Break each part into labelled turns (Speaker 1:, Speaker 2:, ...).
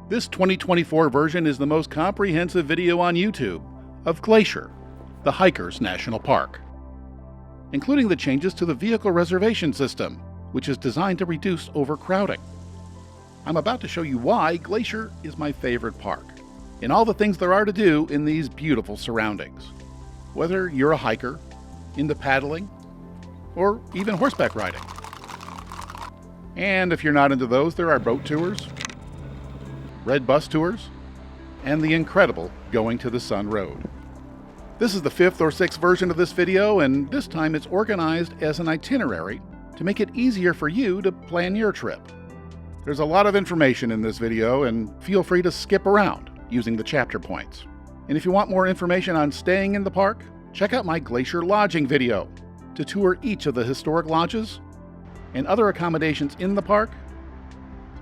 Speaker 1: This 2024 version is the most comprehensive video on YouTube of Glacier, the Hiker's National Park, including the changes to the Vehicle Reservation system, which is designed to reduce overcrowding. I'm about to show you why Glacier is my favorite park, and all the things there are to do in these beautiful surroundings. Whether you're a hiker, into paddling, or even horseback riding. And if you're not into those, there are boat tours, red bus tours, and the incredible Going to the Sun Road. This is the 5th or 6th version of this video, and this time it's organized as an itinerary to make it easier for you to plan your trip. There's a lot of information in this video, and feel free to skip around using the chapter points. And if you want more information on staying in the park, check out my Glacier Lodging video to tour each of the historic lodges and other accommodations in the park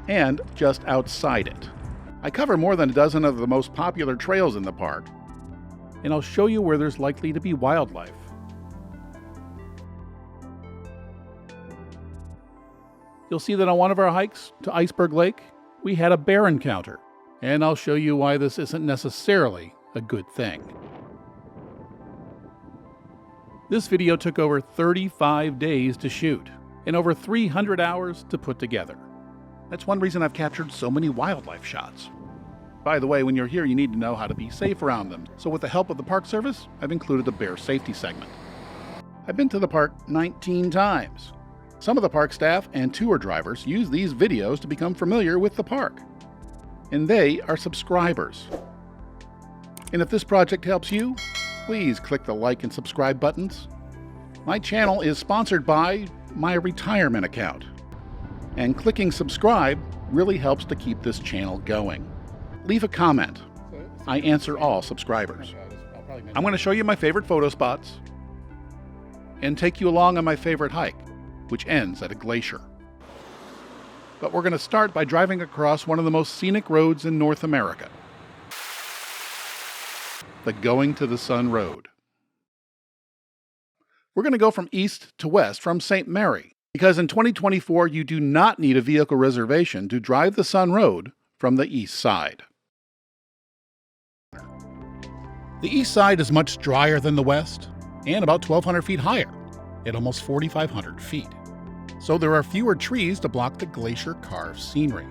Speaker 1: and just outside it. I cover more than a dozen of the most popular trails in the park, and I'll show you where there's likely to be wildlife. You'll see that on one of our hikes to Iceberg Lake, we had a bear encounter, and I'll show you why this isn't necessarily a good thing. This video took over 35 days to shoot and over 300 hours to put together. That's one reason I've captured so many wildlife shots. By the way, when you're here, you need to know how to be safe around them. So with the help of the Park Service, I've included a bear safety segment. I've been to the park 19 times. Some of the park staff and tour drivers use these videos to become familiar with the park. And they are subscribers. And if this project helps you, please click the like and subscribe buttons. My channel is sponsored by my retirement account, and clicking subscribe really helps to keep this channel going. Leave a comment. I answer all subscribers. I'm going to show you my favorite photo spots and take you along on my favorite hike, which ends at a glacier. But we're going to start by driving across one of the most scenic roads in North America, the Going to the Sun Road. We're going to go from east to west from St. Mary, because in 2024 you do not need a vehicle reservation to drive the Sun Road from the east side. The east side is much drier than the west, and about 1,200 feet higher, at almost 4,500 feet. So there are fewer trees to block the glacier-carved scenery.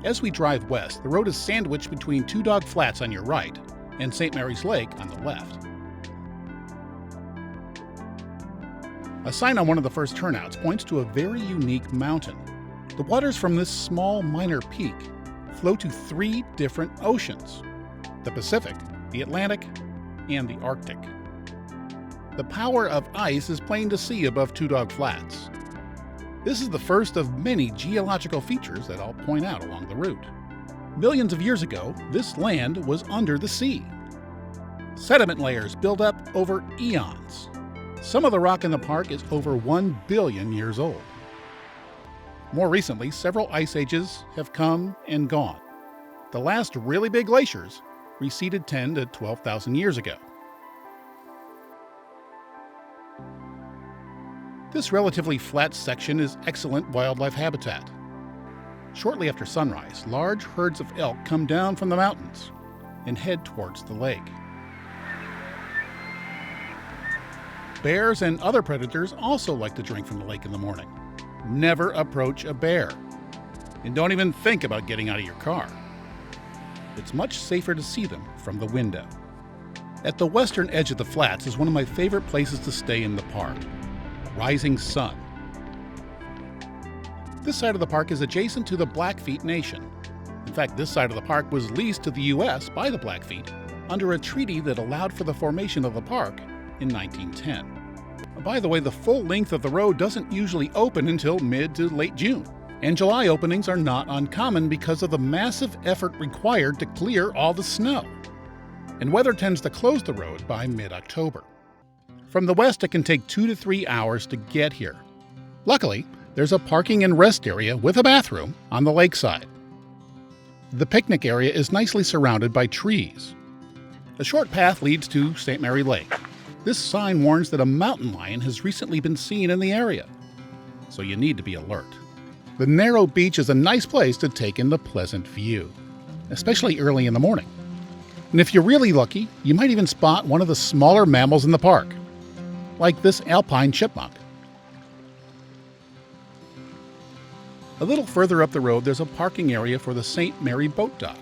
Speaker 1: As we drive west, the road is sandwiched between Two Dog Flats on your right and St. Mary's Lake on the left. A sign on one of the first turnouts points to a very unique mountain. The waters from this small minor peak flow to 3 different oceans: the Pacific, the Atlantic, and the Arctic. The power of ice is plain to see above Two Dog Flats. This is the first of many geological features that I'll point out along the route. Millions of years ago, this land was under the sea. Sediment layers build up over eons. Some of the rock in the park is over 1 billion years old. More recently, several ice ages have come and gone. The last really big glaciers receded 10 to 12,000 years ago. This relatively flat section is excellent wildlife habitat. Shortly after sunrise, large herds of elk come down from the mountains and head towards the lake. Bears and other predators also like to drink from the lake in the morning. Never approach a bear, and don't even think about getting out of your car. It's much safer to see them from the window. At the western edge of the flats is one of my favorite places to stay in the park: Rising Sun. This side of the park is adjacent to the Blackfeet Nation. In fact, this side of the park was leased to the U.S. by the Blackfeet under a treaty that allowed for the formation of the park in 1910. By the way, the full length of the road doesn't usually open until mid to late June, and July openings are not uncommon because of the massive effort required to clear all the snow. And weather tends to close the road by mid-October. From the west, it can take 2 to 3 hours to get here. Luckily, there's a parking and rest area with a bathroom on the lakeside. The picnic area is nicely surrounded by trees. A short path leads to St. Mary Lake. This sign warns that a mountain lion has recently been seen in the area, so you need to be alert. The narrow beach is a nice place to take in the pleasant view, especially early in the morning. And if you're really lucky, you might even spot one of the smaller mammals in the park, like this alpine chipmunk. A little further up the road, there's a parking area for the St. Mary Boat Dock.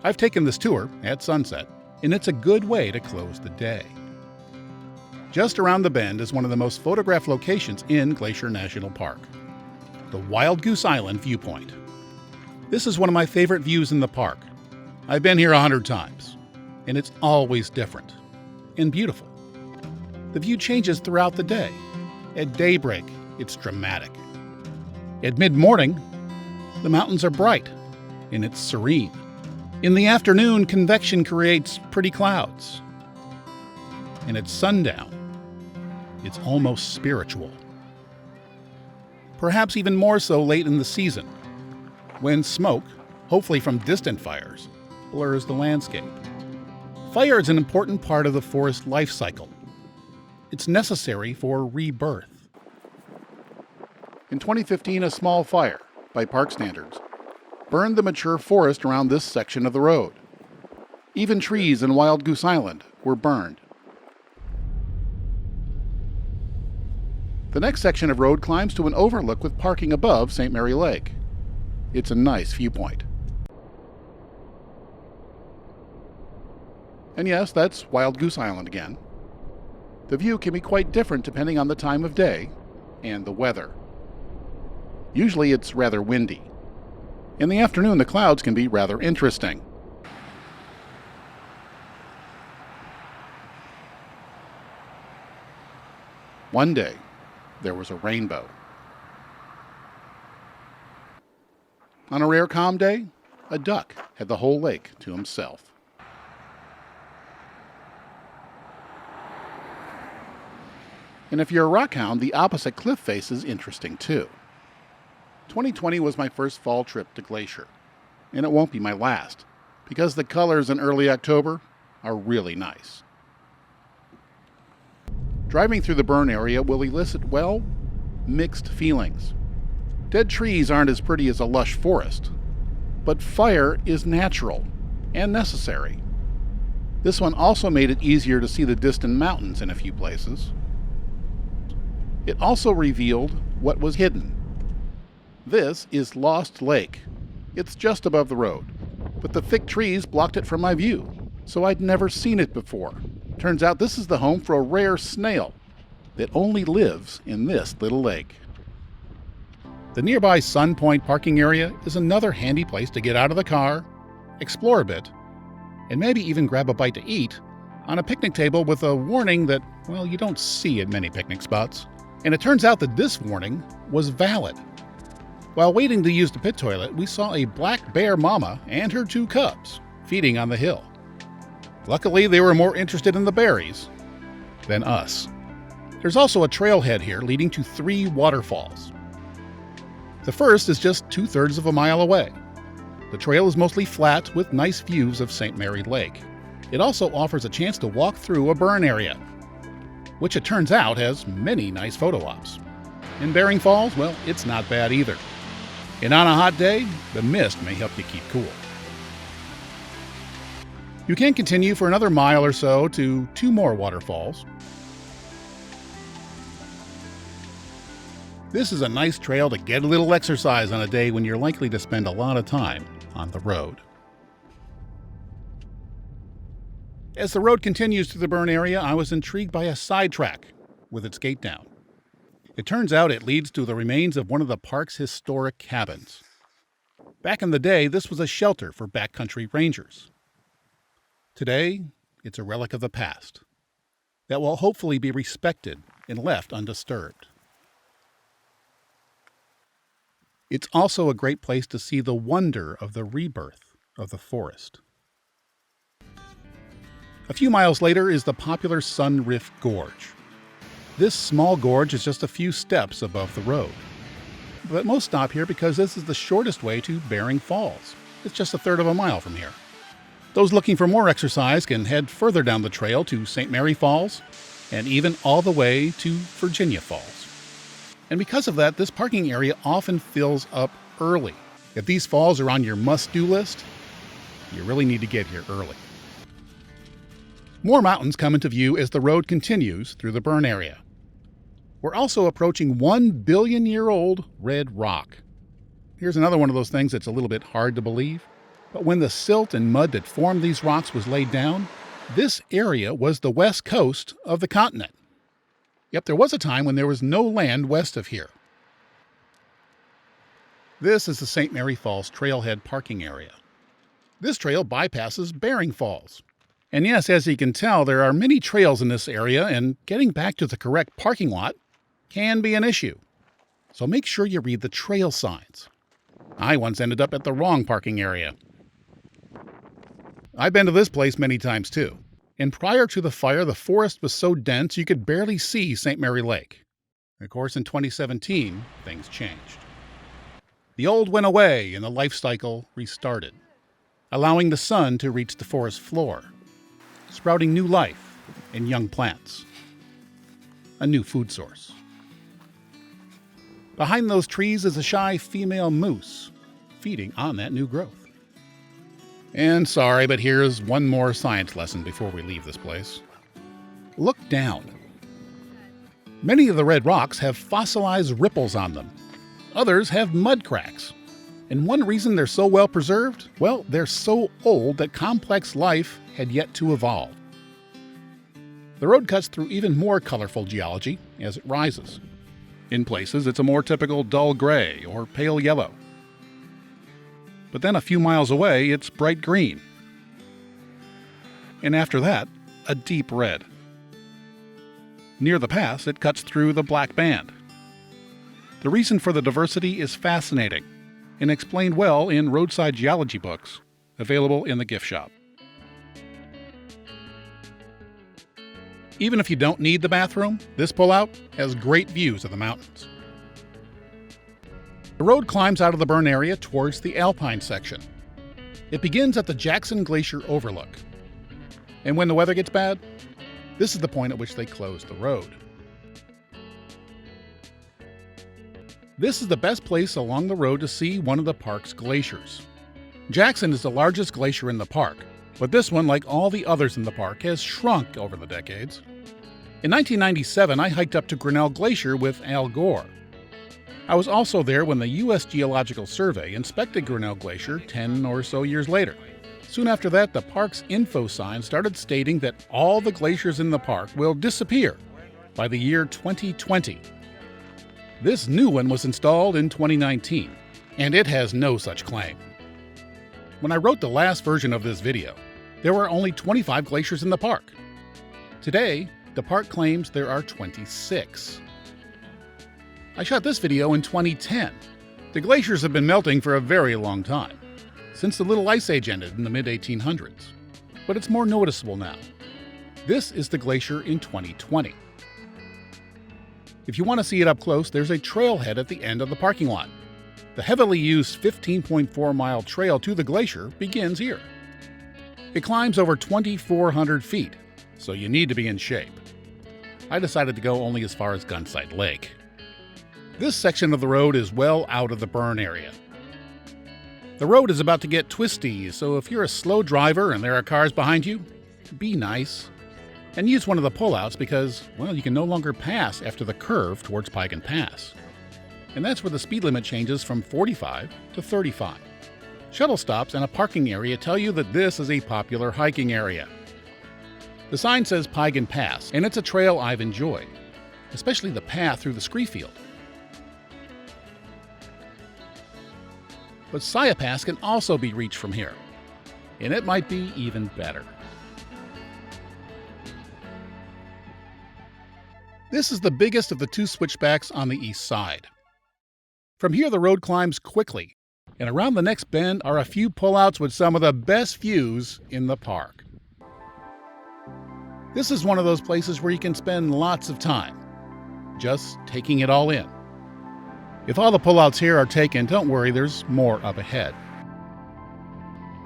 Speaker 1: I've taken this tour at sunset, and it's a good way to close the day. Just around the bend is one of the most photographed locations in Glacier National Park, the Wild Goose Island viewpoint. This is one of my favorite views in the park. I've been here 100 times, and it's always different and beautiful. The view changes throughout the day. At daybreak, it's dramatic. At mid-morning, the mountains are bright, and it's serene. In the afternoon, convection creates pretty clouds. And at sundown, it's almost spiritual. Perhaps even more so late in the season, when smoke, hopefully from distant fires, blurs the landscape. Fire is an important part of the forest life cycle. It's necessary for rebirth. In 2015, a small fire, by park standards, burned the mature forest around this section of the road. Even trees in Wild Goose Island were burned. The next section of road climbs to an overlook with parking above St. Mary Lake. It's a nice viewpoint. And yes, that's Wild Goose Island again. The view can be quite different depending on the time of day and the weather. Usually it's rather windy. In the afternoon, the clouds can be rather interesting. One day, there was a rainbow. On a rare calm day, a duck had the whole lake to himself. And if you're a rock hound, the opposite cliff face is interesting too. 2020 was my first fall trip to Glacier, and it won't be my last, because the colors in early October are really nice. Driving through the burn area will elicit, well, mixed feelings. Dead trees aren't as pretty as a lush forest, but fire is natural and necessary. This one also made it easier to see the distant mountains in a few places. It also revealed what was hidden. This is Lost Lake. It's just above the road, but the thick trees blocked it from my view, so I'd never seen it before. Turns out this is the home for a rare snail that only lives in this little lake. The nearby Sun Point parking area is another handy place to get out of the car, explore a bit, and maybe even grab a bite to eat on a picnic table with a warning that, well, you don't see at many picnic spots. And it turns out that this warning was valid. While waiting to use the pit toilet, we saw a black bear mama and her 2 cubs feeding on the hill. Luckily, they were more interested in the berries than us. There's also a trailhead here leading to 3 waterfalls. The first is just 2/3 of a mile away. The trail is mostly flat with nice views of St. Mary Lake. It also offers a chance to walk through a burn area, which it turns out has many nice photo ops. In Bering Falls, well, it's not bad either. And on a hot day, the mist may help you keep cool. You can continue for another mile or so to 2 more waterfalls. This is a nice trail to get a little exercise on a day when you're likely to spend a lot of time on the road. As the road continues to the burn area, I was intrigued by a side track with its gate down. It turns out it leads to the remains of one of the park's historic cabins. Back in the day, this was a shelter for backcountry rangers. Today, it's a relic of the past that will hopefully be respected and left undisturbed. It's also a great place to see the wonder of the rebirth of the forest. A few miles later is the popular Sun Rift Gorge. This small gorge is just a few steps above the road. But most stop here because this is the shortest way to Bering Falls. It's just 1/3 of a mile from here. Those looking for more exercise can head further down the trail to St. Mary Falls and even all the way to Virginia Falls. And because of that, this parking area often fills up early. If these falls are on your must-do list, you really need to get here early. More mountains come into view as the road continues through the burn area. We're also approaching 1 billion-year-old red rock. Here's another one of those things that's a little bit hard to believe. But when the silt and mud that formed these rocks was laid down, this area was the west coast of the continent. Yep, there was a time when there was no land west of here. This is the St. Mary Falls Trailhead parking area. This trail bypasses Bering Falls. And yes, as you can tell, there are many trails in this area, and getting back to the correct parking lot can be an issue. So make sure you read the trail signs. I once ended up at the wrong parking area. I've been to this place many times too. And prior to the fire, the forest was so dense you could barely see St. Mary Lake. Of course, in 2017, things changed. The old went away and the life cycle restarted, allowing the sun to reach the forest floor, sprouting new life and young plants, a new food source. Behind those trees is a shy female moose, feeding on that new growth. And sorry, but here's one more science lesson before we leave this place. Look down. Many of the red rocks have fossilized ripples on them. Others have mud cracks. And one reason they're so well preserved? Well, they're so old that complex life had yet to evolve. The road cuts through even more colorful geology as it rises. In places, it's a more typical dull gray or pale yellow. But then a few miles away, it's bright green. And after that, a deep red. Near the pass, it cuts through the black band. The reason for the diversity is fascinating and explained well in roadside geology books available in the gift shop. Even if you don't need the bathroom, this pullout has great views of the mountains. The road climbs out of the burn area towards the alpine section. It begins at the Jackson Glacier overlook. And when the weather gets bad, this is the point at which they close the road. This is the best place along the road to see one of the park's glaciers. Jackson is the largest glacier in the park, but this one, like all the others in the park, has shrunk over the decades. In 1997, I hiked up to Grinnell Glacier with Al Gore. I was also there when the U.S. Geological Survey inspected Grinnell Glacier 10 or so years later. Soon after that, the park's info sign started stating that all the glaciers in the park will disappear by the year 2020. This new one was installed in 2019, and it has no such claim. When I wrote the last version of this video, there were only 25 glaciers in the park. Today, the park claims there are 26. I shot this video in 2010. The glaciers have been melting for a very long time, since the Little Ice Age ended in the mid-1800s. But it's more noticeable now. This is the glacier in 2020. If you want to see it up close, there's a trailhead at the end of the parking lot. The heavily used 15.4-mile trail to the glacier begins here. It climbs over 2,400 feet, so you need to be in shape. I decided to go only as far as Gunsight Lake. This section of the road is well out of the burn area. The road is about to get twisty, so if you're a slow driver and there are cars behind you, be nice. And use one of the pullouts because, well, you can no longer pass after the curve towards Piegan Pass. And that's where the speed limit changes from 45 to 35. Shuttle stops and a parking area tell you that this is a popular hiking area. The sign says Piegan Pass, and it's a trail I've enjoyed, especially the path through the scree field. But Siyeh Pass can also be reached from here, and it might be even better. This is the biggest of the two switchbacks on the east side. From here, the road climbs quickly, and around the next bend are a few pullouts with some of the best views in the park. This is one of those places where you can spend lots of time, just taking it all in. If all the pullouts here are taken, don't worry, there's more up ahead.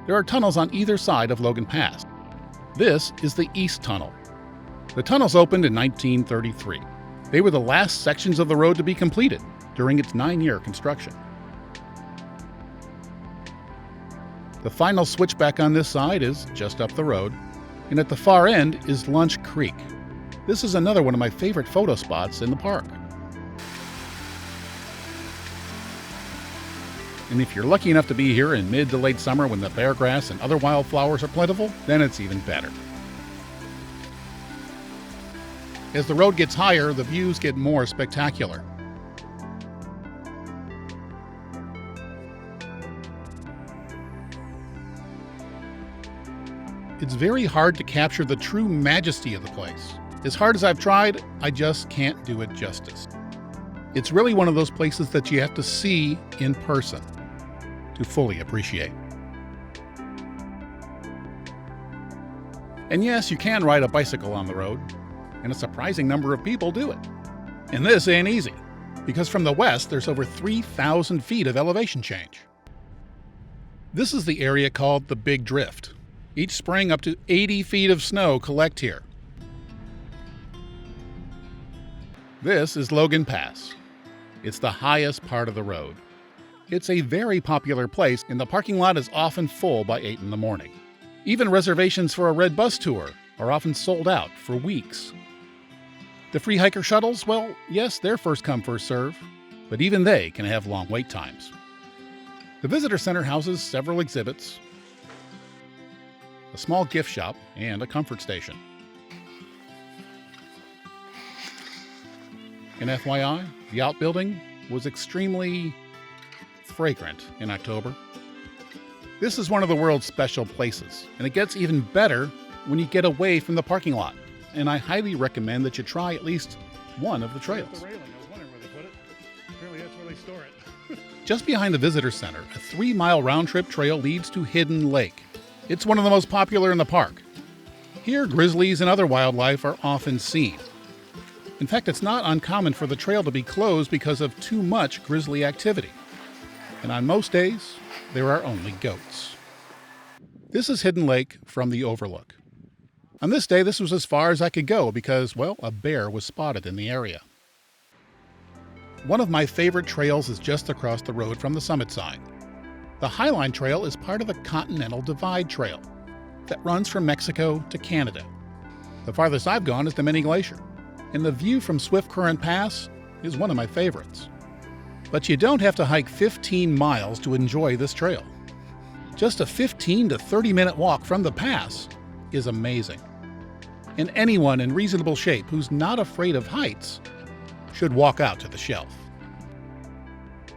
Speaker 1: There are tunnels on either side of Logan Pass. This is the East Tunnel. The tunnels opened in 1933. They were the last sections of the road to be completed during its 9-year construction. The final switchback on this side is just up the road, and at the far end is Lunch Creek. This is another one of my favorite photo spots in the park. And if you're lucky enough to be here in mid to late summer when the beargrass and other wildflowers are plentiful, then it's even better. As the road gets higher, the views get more spectacular. It's very hard to capture the true majesty of the place. As hard as I've tried, I just can't do it justice. It's really one of those places that you have to see in person to fully appreciate. And yes, you can ride a bicycle on the road, and a surprising number of people do it. And this ain't easy, because from the west there's over 3,000 feet of elevation change. This is the area called the Big Drift. Each spring up to 80 feet of snow collect here. This is Logan Pass. It's the highest part of the road. It's a very popular place, and the parking lot is often full by 8 in the morning. Even reservations for a red bus tour are often sold out for weeks. The free hiker shuttles, well, yes, they're first come, first serve, but even they can have long wait times. The visitor center houses several exhibits, a small gift shop, and a comfort station. And FYI, the outbuilding was extremely fragrant in October. This is one of the world's special places, and it gets even better when you get away from the parking lot. And I highly recommend that you try at least one of the trails.
Speaker 2: The railing, I was wondering where they put it. Apparently that's where they store it.
Speaker 1: Just behind the visitor center, a 3-mile round-trip trail leads to Hidden Lake. It's one of the most popular in the park. Here, grizzlies and other wildlife are often seen. In fact, it's not uncommon for the trail to be closed because of too much grizzly activity. And on most days, there are only goats. This is Hidden Lake from the overlook. On this day, this was as far as I could go because, well, a bear was spotted in the area. One of my favorite trails is just across the road from the summit side. The Highline Trail is part of the Continental Divide Trail that runs from Mexico to Canada. The farthest I've gone is the Mini Glacier, and the view from Swift Current Pass is one of my favorites. But you don't have to hike 15 miles to enjoy this trail. Just a 15 to 30-minute walk from the pass is amazing. And anyone in reasonable shape who's not afraid of heights should walk out to the shelf.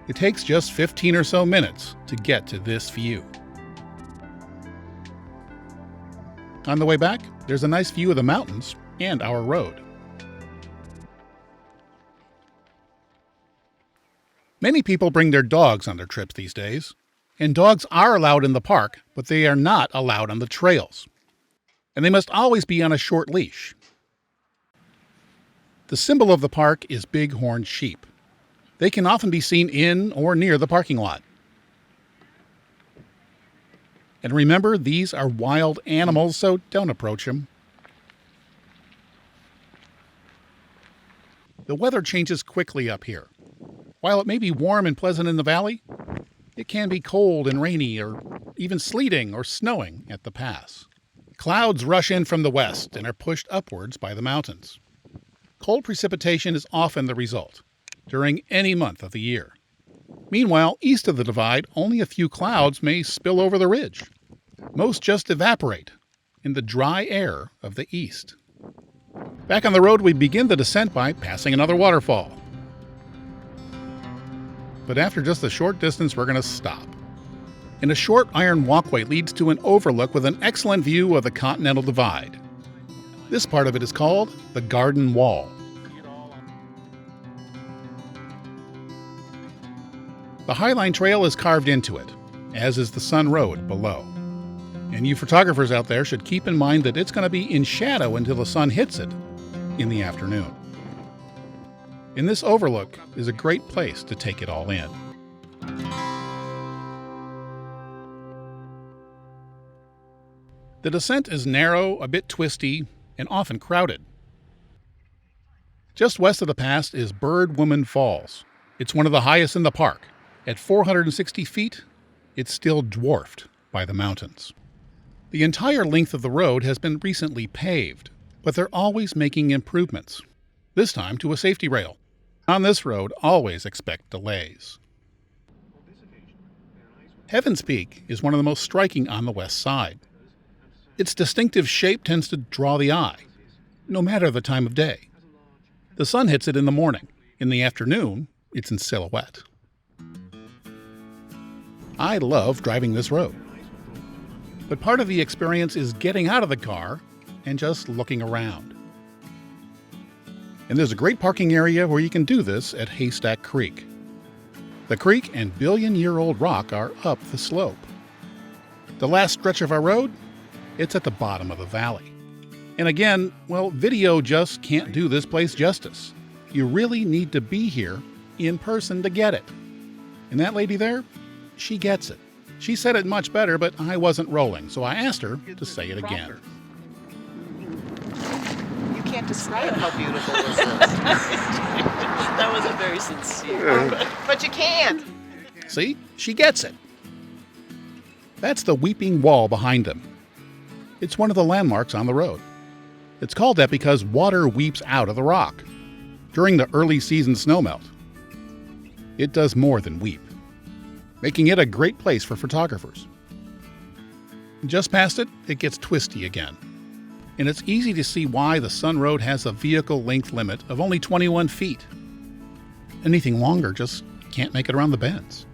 Speaker 1: It takes just 15 or so minutes to get to this view. On the way back, there's a nice view of the mountains and our road. Many people bring their dogs on their trips these days, and dogs are allowed in the park, but they are not allowed on the trails. And they must always be on a short leash. The symbol of the park is bighorn sheep. They can often be seen in or near the parking lot. And remember, these are wild animals, so don't approach them. The weather changes quickly up here. While it may be warm and pleasant in the valley, it can be cold and rainy or even sleeting or snowing at the pass. Clouds rush in from the west and are pushed upwards by the mountains. Cold precipitation is often the result during any month of the year. Meanwhile, east of the divide, only a few clouds may spill over the ridge. Most just evaporate in the dry air of the east. Back on the road, we begin the descent by passing another waterfall. But after just a short distance, we're going to stop. And a short iron walkway leads to an overlook with an excellent view of the Continental Divide. This part of it is called the Garden Wall. The Highline Trail is carved into it, as is the Sun Road below. And you photographers out there should keep in mind that it's going to be in shadow until the sun hits it in the afternoon. And this overlook is a great place to take it all in. The descent is narrow, a bit twisty, and often crowded. Just west of the pass is Bird Woman Falls. It's one of the highest in the park. At 460 feet, it's still dwarfed by the mountains. The entire length of the road has been recently paved, but they're always making improvements, this time to a safety rail. On this road, always expect delays. Heaven's Peak is one of the most striking on the west side. Its distinctive shape tends to draw the eye, no matter the time of day. The sun hits it in the morning. In the afternoon, it's in silhouette. I love driving this road. But part of the experience is getting out of the car and just looking around. And there's a great parking area where you can do this at Haystack Creek. The creek and billion-year-old rock are up the slope. The last stretch of our road, it's at the bottom of the valley. And again, well, video just can't do this place justice. You really need to be here in person to get it. And that lady there, she gets it. She said it much better, but I wasn't rolling, so I asked her to say it again.
Speaker 3: You can't describe how beautiful this is.
Speaker 4: That wasn't very sincere.
Speaker 3: But you can't.
Speaker 1: See? She gets it. That's the Weeping Wall behind them. It's one of the landmarks on the road. It's called that because water weeps out of the rock during the early season snowmelt. It does more than weep, making it a great place for photographers. Just past it, it gets twisty again. And it's easy to see why the Sun Road has a vehicle length limit of only 21 feet. Anything longer just can't make it around the bends.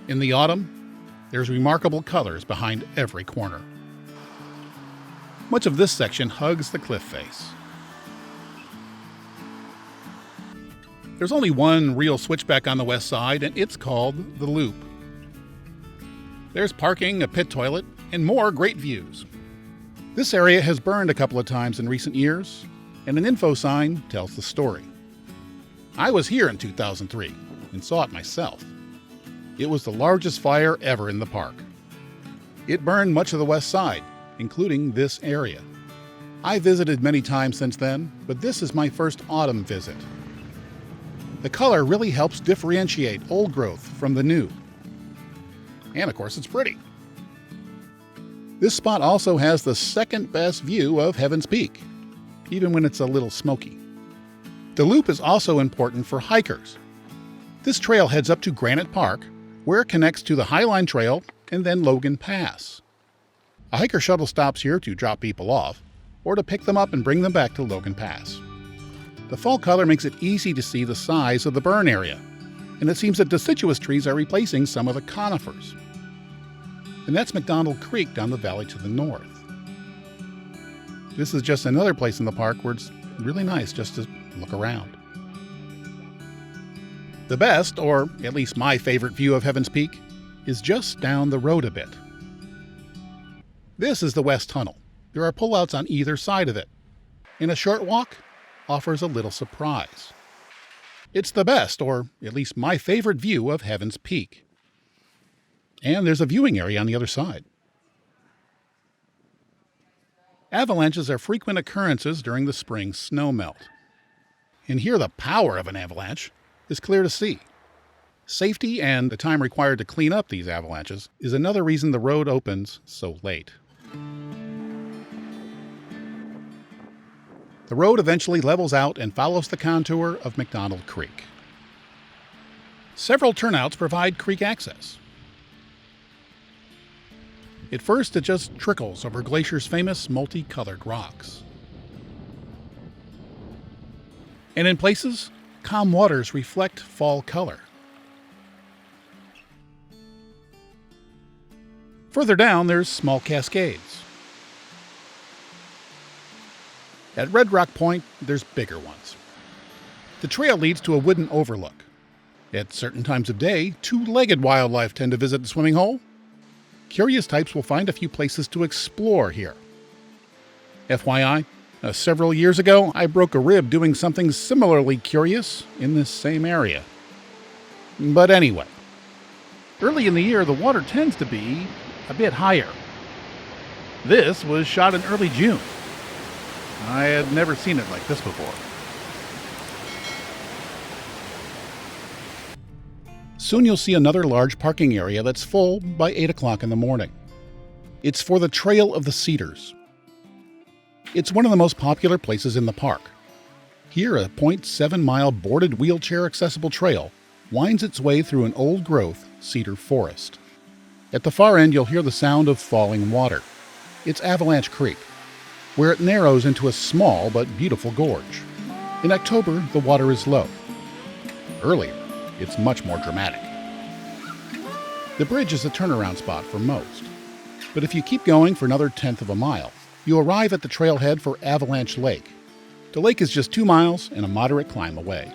Speaker 1: In the autumn, there's remarkable colors behind every corner. Much of this section hugs the cliff face. There's only one real switchback on the west side, and it's called the Loop. There's parking, a pit toilet, and more great views. This area has burned a couple of times in recent years, and an info sign tells the story. I was here in 2003 and saw it myself. It was the largest fire ever in the park. It burned much of the west side, including this area. I visited many times since then, but this is my first autumn visit. The color really helps differentiate old growth from the new. And of course, it's pretty. This spot also has the second best view of Heaven's Peak, even when it's a little smoky. The loop is also important for hikers. This trail heads up to Granite Park, where it connects to the Highline Trail and then Logan Pass. A hiker shuttle stops here to drop people off, or to pick them up and bring them back to Logan Pass. The fall color makes it easy to see the size of the burn area, and it seems that deciduous trees are replacing some of the conifers. And that's McDonald Creek down the valley to the north. This is just another place in the park where it's really nice just to look around. The best, or at least my favorite view of Heaven's Peak, is just down the road a bit. This is the West Tunnel. There are pullouts on either side of it, and a short walk offers a little surprise. It's the best, or at least my favorite view of Heaven's Peak. And there's a viewing area on the other side. Avalanches are frequent occurrences during the spring snowmelt. And here the power of an avalanche is clear to see. Safety and the time required to clean up these avalanches is another reason the road opens so late. The road eventually levels out and follows the contour of McDonald Creek. Several turnouts provide creek access. At first, it just trickles over Glacier's famous multicolored rocks. And in places, calm waters reflect fall color. Further down, there's small cascades. At Red Rock Point, there's bigger ones. The trail leads to a wooden overlook. At certain times of day, two-legged wildlife tend to visit the swimming hole. Curious types will find a few places to explore here. FYI, several years ago, I broke a rib doing something similarly curious in this same area. But anyway, early in the year, the water tends to be a bit higher. This was shot in early June. I had never seen it like this before. Soon you'll see another large parking area that's full by 8 o'clock in the morning. It's for the Trail of the Cedars. It's one of the most popular places in the park. Here, a 0.7-mile boarded wheelchair-accessible trail winds its way through an old-growth cedar forest. At the far end, you'll hear the sound of falling water. It's Avalanche Creek, where it narrows into a small but beautiful gorge. In October, the water is low. Earlier, it's much more dramatic. The bridge is a turnaround spot for most. But if you keep going for another 1/10 of a mile, you arrive at the trailhead for Avalanche Lake. The lake is just 2 miles and a moderate climb away.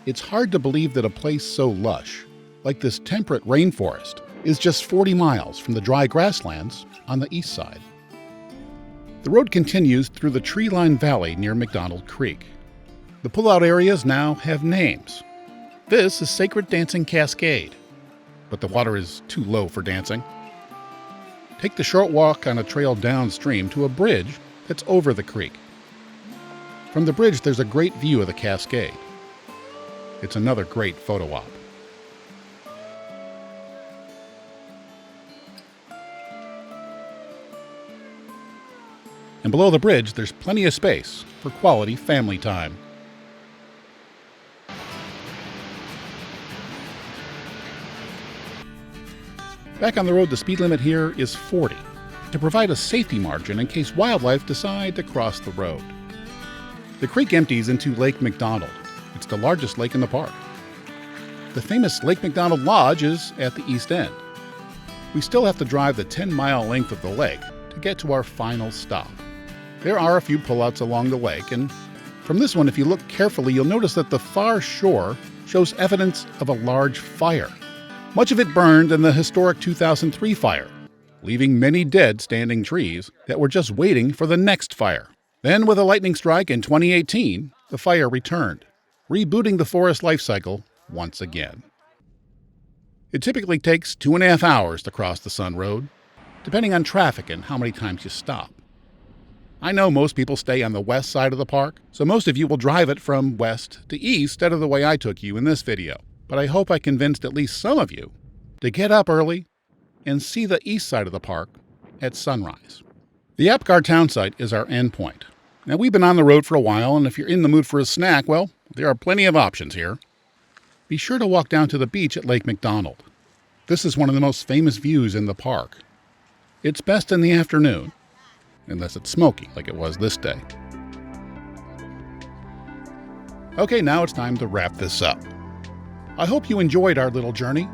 Speaker 1: It's hard to believe that a place so lush, like this temperate rainforest, is just 40 miles from the dry grasslands on the east side. The road continues through the tree-lined valley near McDonald Creek. The pull-out areas now have names. This is Sacred Dancing Cascade, but the water is too low for dancing. Take the short walk on a trail downstream to a bridge that's over the creek. From the bridge, there's a great view of the cascade. It's another great photo op. And below the bridge, there's plenty of space for quality family time. Back on the road, the speed limit here is 40, to provide a safety margin in case wildlife decide to cross the road. The creek empties into Lake McDonald. It's the largest lake in the park. The famous Lake McDonald Lodge is at the east end. We still have to drive the 10-mile length of the lake to get to our final stop. There are a few pullouts along the lake, and from this one, if you look carefully, you'll notice that the far shore shows evidence of a large fire. Much of it burned in the historic 2003 fire, leaving many dead standing trees that were just waiting for the next fire. Then, with a lightning strike in 2018, the fire returned, rebooting the forest life cycle once again. It typically takes 2.5 hours to cross the Sun Road, depending on traffic and how many times you stop. I know most people stay on the west side of the park, so most of you will drive it from west to east instead of the way I took you in this video. But I hope I convinced at least some of you to get up early and see the east side of the park at sunrise. The Apgar town site is our endpoint. Now, we've been on the road for a while, and if you're in the mood for a snack, well, there are plenty of options here. Be sure to walk down to the beach at Lake McDonald. This is one of the most famous views in the park. It's best in the afternoon, unless it's smoky like it was this day. Okay, now it's time to wrap this up. I hope you enjoyed our little journey.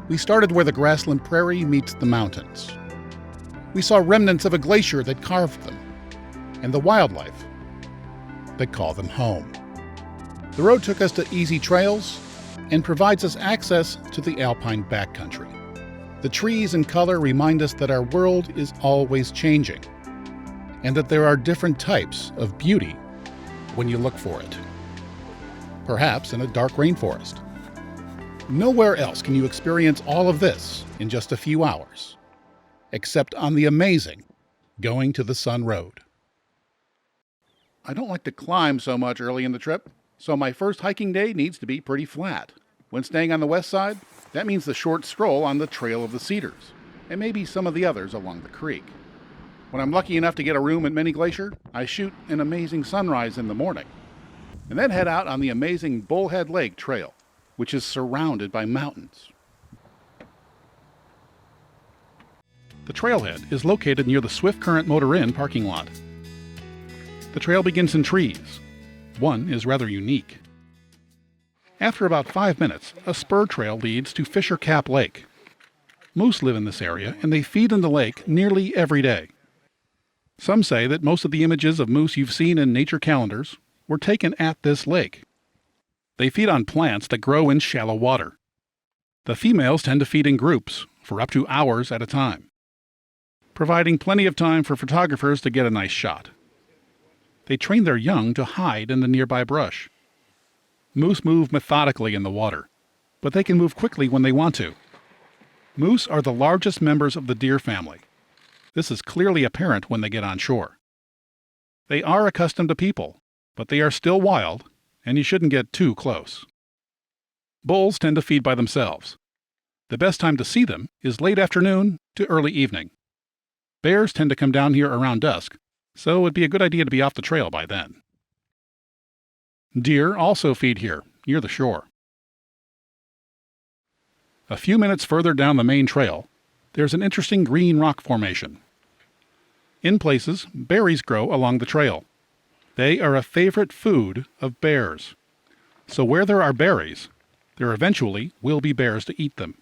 Speaker 1: We started where the grassland prairie meets the mountains. We saw remnants of a glacier that carved them, and the wildlife that call them home. The road took us to easy trails and provides us access to the alpine backcountry. The trees and color remind us that our world is always changing, and that there are different types of beauty when you look for it. Perhaps in a dark rainforest. Nowhere else can you experience all of this in just a few hours, except on the amazing Going to the Sun Road. I don't like to climb so much early in the trip, so my first hiking day needs to be pretty flat. When staying on the west side, that means the short stroll on the Trail of the Cedars, and maybe some of the others along the creek. When I'm lucky enough to get a room at Mini Glacier, I shoot an amazing sunrise in the morning, and then head out on the amazing Bullhead Lake Trail, which is surrounded by mountains. The trailhead is located near the Swift Current Motor Inn parking lot. The trail begins in trees. One is rather unique. After about 5 minutes, a spur trail leads to Fisher Cap Lake. Moose live in this area, and they feed in the lake nearly every day. Some say that most of the images of moose you've seen in nature calendars were taken at this lake. They feed on plants that grow in shallow water. The females tend to feed in groups for up to hours at a time, providing plenty of time for photographers to get a nice shot. They train their young to hide in the nearby brush. Moose move methodically in the water, but they can move quickly when they want to. Moose are the largest members of the deer family. This is clearly apparent when they get on shore. They are accustomed to people, but they are still wild, and you shouldn't get too close. Bulls tend to feed by themselves. The best time to see them is late afternoon to early evening. Bears tend to come down here around dusk, so it'd be a good idea to be off the trail by then. Deer also feed here, near the shore. A few minutes further down the main trail, there's an interesting green rock formation. In places, berries grow along the trail. They are a favorite food of bears. So where there are berries, there eventually will be bears to eat them.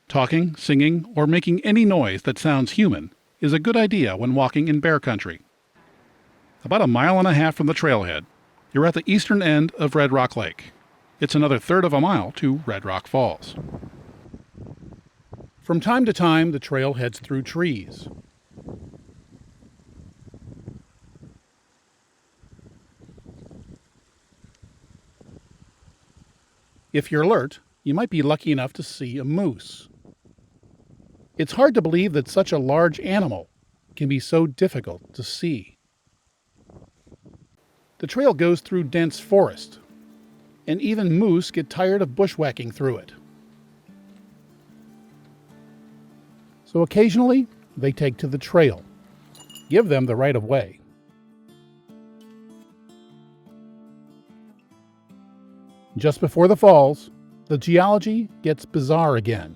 Speaker 1: Talking, singing, or making any noise that sounds human is a good idea when walking in bear country. About 1.5 miles from the trailhead, you're at the eastern end of Red Rock Lake. It's another 1/3 of a mile to Red Rock Falls. From time to time, the trail heads through trees. If you're alert, you might be lucky enough to see a moose. It's hard to believe that such a large animal can be so difficult to see. The trail goes through dense forest, and even moose get tired of bushwhacking through it. So occasionally, they take to the trail. Give them the right of way. Just before the falls, the geology gets bizarre again.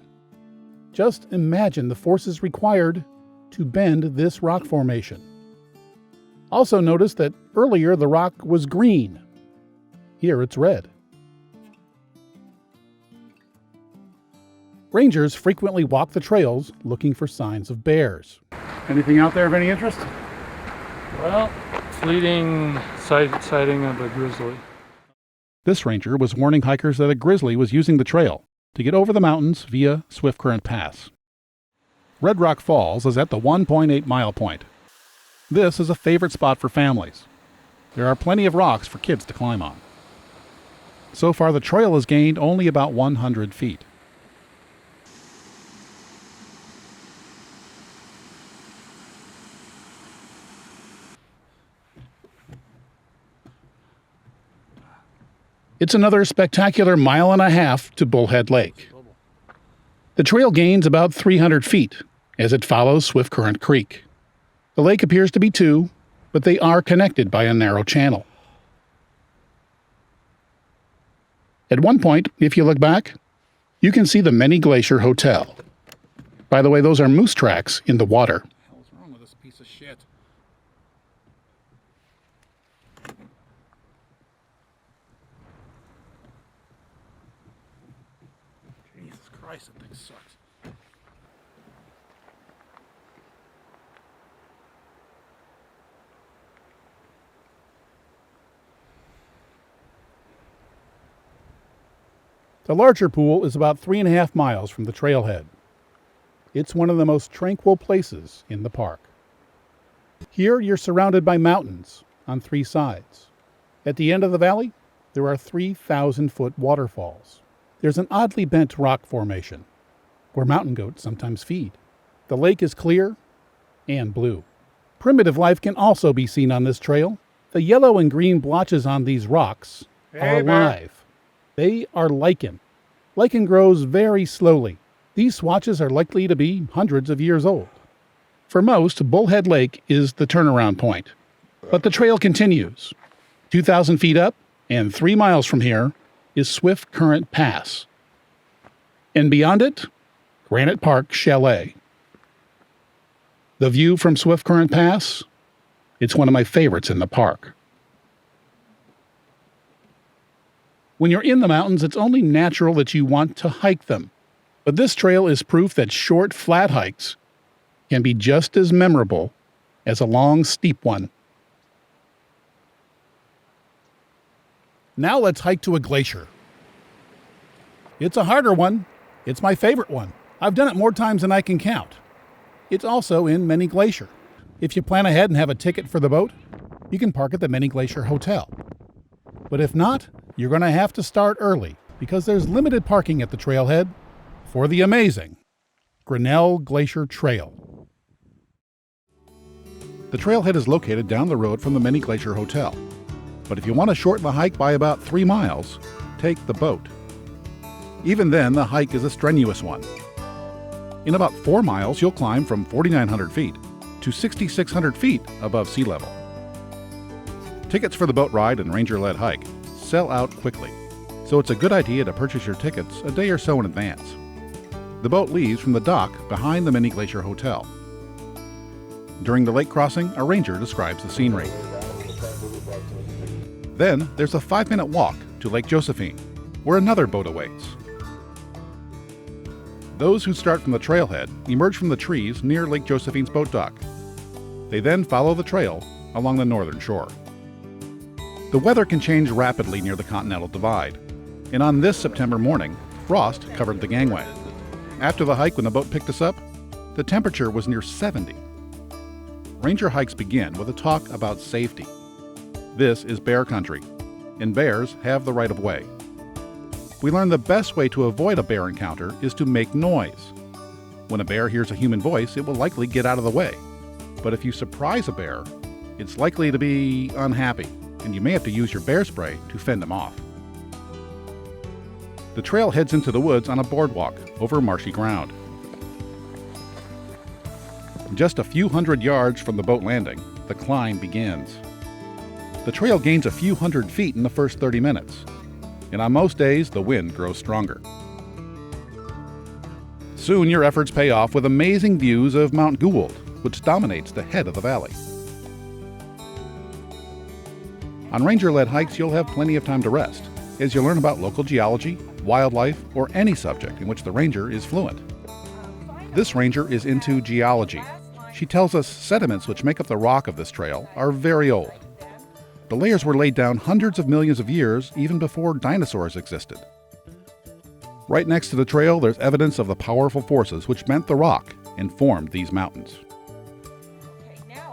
Speaker 1: Just imagine the forces required to bend this rock formation. Also notice that earlier the rock was green. Here it's red. Rangers frequently walk the trails looking for signs of bears. Anything out there of any interest?
Speaker 5: Well, fleeting sighting of a grizzly.
Speaker 1: This ranger was warning hikers that a grizzly was using the trail to get over the mountains via Swift Current Pass. Red Rock Falls is at the 1.8-mile point. This is a favorite spot for families. There are plenty of rocks for kids to climb on. So far, the trail has gained only about 100 feet. It's another spectacular 1.5 miles to Bullhead Lake. The trail gains about 300 feet as it follows Swift Current Creek. The lake appears to be two, but they are connected by a narrow channel. At one point, if you look back, you can see the Many Glacier Hotel. By the way, those are moose tracks in the water.
Speaker 2: What the hell's wrong with this piece of shit? Jesus Christ, that thing sucks.
Speaker 1: The larger pool is about 3.5 miles from the trailhead. It's one of the most tranquil places in the park. Here you're surrounded by mountains on 3 sides. At the end of the valley, there are 3,000-foot waterfalls. There's an oddly bent rock formation where mountain goats sometimes feed. The lake is clear and blue. Primitive life can also be seen on this trail. The yellow and green blotches on these rocks are alive. They are lichen. Lichen grows very slowly. These swatches are likely to be hundreds of years old. For most, Bullhead Lake is the turnaround point. But the trail continues. 2,000 feet up and 3 miles from here is Swift Current Pass. And beyond it, Granite Park Chalet. The view from Swift Current Pass, it's one of my favorites in the park. When you're in the mountains, it's only natural that you want to hike them. But this trail is proof that short, flat hikes can be just as memorable as a long, steep one. Now let's hike to a glacier. It's a harder one. It's my favorite one. I've done it more times than I can count. It's also in Many Glacier. If you plan ahead and have a ticket for the boat, you can park at the Many Glacier Hotel. But if not, you're going to have to start early because there's limited parking at the trailhead for the amazing Grinnell Glacier Trail. The trailhead is located down the road from the Many Glacier Hotel. But if you want to shorten the hike by about 3 miles, take the boat. Even then, the hike is a strenuous one. In about 4 miles, you'll climb from 4,900 feet to 6,600 feet above sea level. Tickets for the boat ride and ranger-led hike sell out quickly, so it's a good idea to purchase your tickets a day or so in advance. The boat leaves from the dock behind the Mini Glacier Hotel. During the lake crossing, a ranger describes the scenery. Then there's a 5-minute walk to Lake Josephine, where another boat awaits. Those who start from the trailhead emerge from the trees near Lake Josephine's boat dock. They then follow the trail along the northern shore. The weather can change rapidly near the Continental Divide, and on this September morning, frost covered the gangway. After the hike, when the boat picked us up, the temperature was near 70. Ranger hikes begin with a talk about safety. This is bear country, and bears have the right of way. We learn the best way to avoid a bear encounter is to make noise. When a bear hears a human voice, it will likely get out of the way. But if you surprise a bear, it's likely to be unhappy, and you may have to use your bear spray to fend them off. The trail heads into the woods on a boardwalk over marshy ground. Just a few hundred yards from the boat landing, the climb begins. The trail gains a few hundred feet in the first 30 minutes, and on most days, the wind grows stronger. Soon, your efforts pay off with amazing views of Mount Gould, which dominates the head of the valley. On ranger-led hikes, you'll have plenty of time to rest, as you learn about local geology, wildlife, or any subject in which the ranger is fluent. This ranger is into geology. She tells us sediments which make up the rock of this trail are very old. The layers were laid down hundreds of millions of years, even before dinosaurs existed. Right next to the trail, there's evidence of the powerful forces which bent the rock and formed these mountains.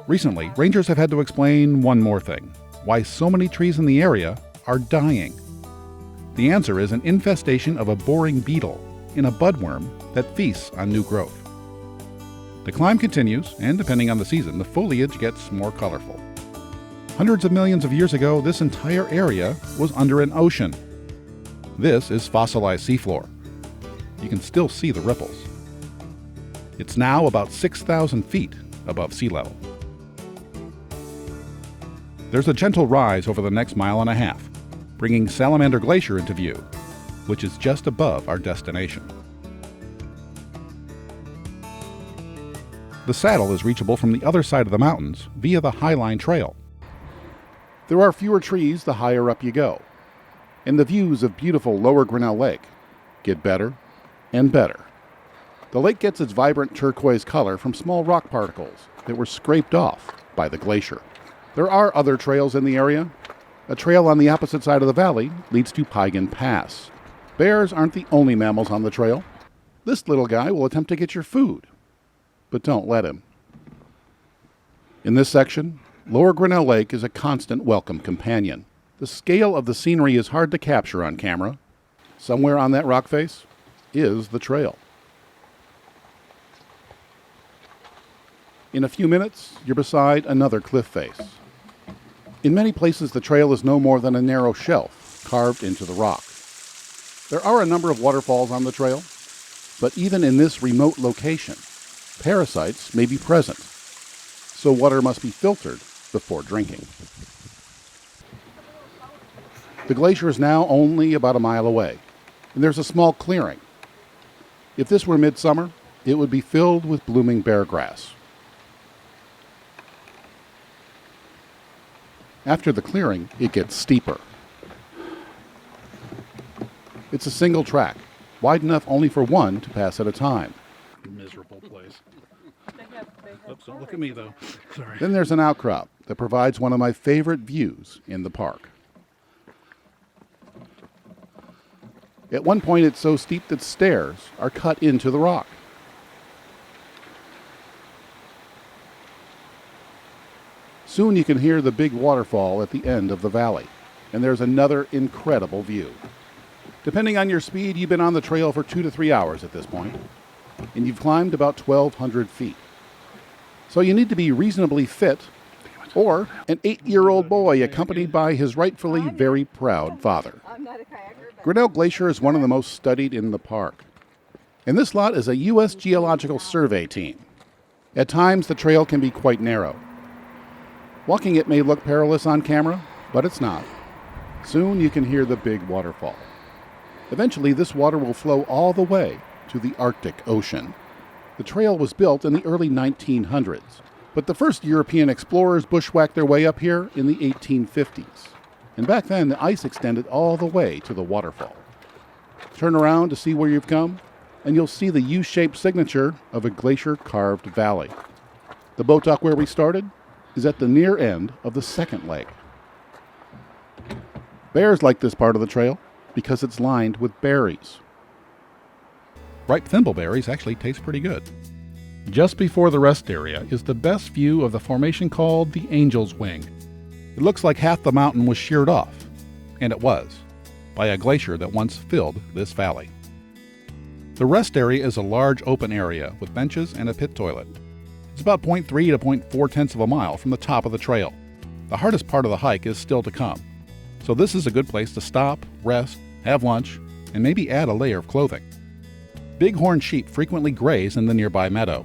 Speaker 1: Recently, rangers have had to explain one more thing: why so many trees in the area are dying. The answer is an infestation of a boring beetle in a budworm that feasts on new growth. The climb continues, and depending on the season, the foliage gets more colorful. Hundreds of millions of years ago, this entire area was under an ocean. This is fossilized seafloor. You can still see the ripples. It's now about 6,000 feet above sea level. There's a gentle rise over the next mile and a half, bringing Salamander Glacier into view, which is just above our destination. The saddle is reachable from the other side of the mountains via the Highline Trail. There are fewer trees the higher up you go, and the views of beautiful lower Grinnell Lake get better and better. The lake gets its vibrant turquoise color from small rock particles that were scraped off by the glacier. There are other trails in the area. A trail on the opposite side of the valley leads to Piegan Pass. Bears aren't the only mammals on the trail. This little guy will attempt to get your food, but don't let him. In this section, Lower Grinnell Lake is a constant welcome companion. The scale of the scenery is hard to capture on camera. Somewhere on that rock face is the trail. In a few minutes, you're beside another cliff face. In many places, the trail is no more than a narrow shelf carved into the rock. There are a number of waterfalls on the trail, but even in this remote location, parasites may be present, so water must be filtered before drinking. The glacier is now only about a mile away, and there's a small clearing. If this were midsummer, it would be filled with blooming bear grass. After the clearing, it gets steeper. It's a single track, wide enough only for one to pass at a time.
Speaker 2: Miserable place. Oops, don't look at me though. Sorry.
Speaker 1: Then there's an outcrop that provides one of my favorite views in the park. At one point, it's so steep that stairs are cut into the rock. Soon you can hear the big waterfall at the end of the valley, and there's another incredible view. Depending on your speed, you've been on the trail for 2 to 3 hours at this point, and you've climbed about 1,200 feet. So you need to be reasonably fit Or an 8-year-old boy accompanied by his rightfully very proud father. Grinnell Glacier is one of the most studied in the park. And this lot is a U.S. Geological Survey team. At times, the trail can be quite narrow. Walking it may look perilous on camera, but it's not. Soon you can hear the big waterfall. Eventually, this water will flow all the way to the Arctic Ocean. The trail was built in the early 1900s, but the first European explorers bushwhacked their way up here in the 1850s. And back then, the ice extended all the way to the waterfall. Turn around to see where you've come, and you'll see the U-shaped signature of a glacier-carved valley. The boat dock where we started is at the near end of the second lake. Bears like this part of the trail because it's lined with berries. Ripe thimbleberries actually taste pretty good. Just before the rest area is the best view of the formation called the Angel's Wing. It looks like half the mountain was sheared off, and it was, by a glacier that once filled this valley. The rest area is a large open area with benches and a pit toilet. It's about 0.3 to 0.4 tenths of a mile from the top of the trail. The hardest part of the hike is still to come, so this is a good place to stop, rest, have lunch, and maybe add a layer of clothing. Bighorn sheep frequently graze in the nearby meadow.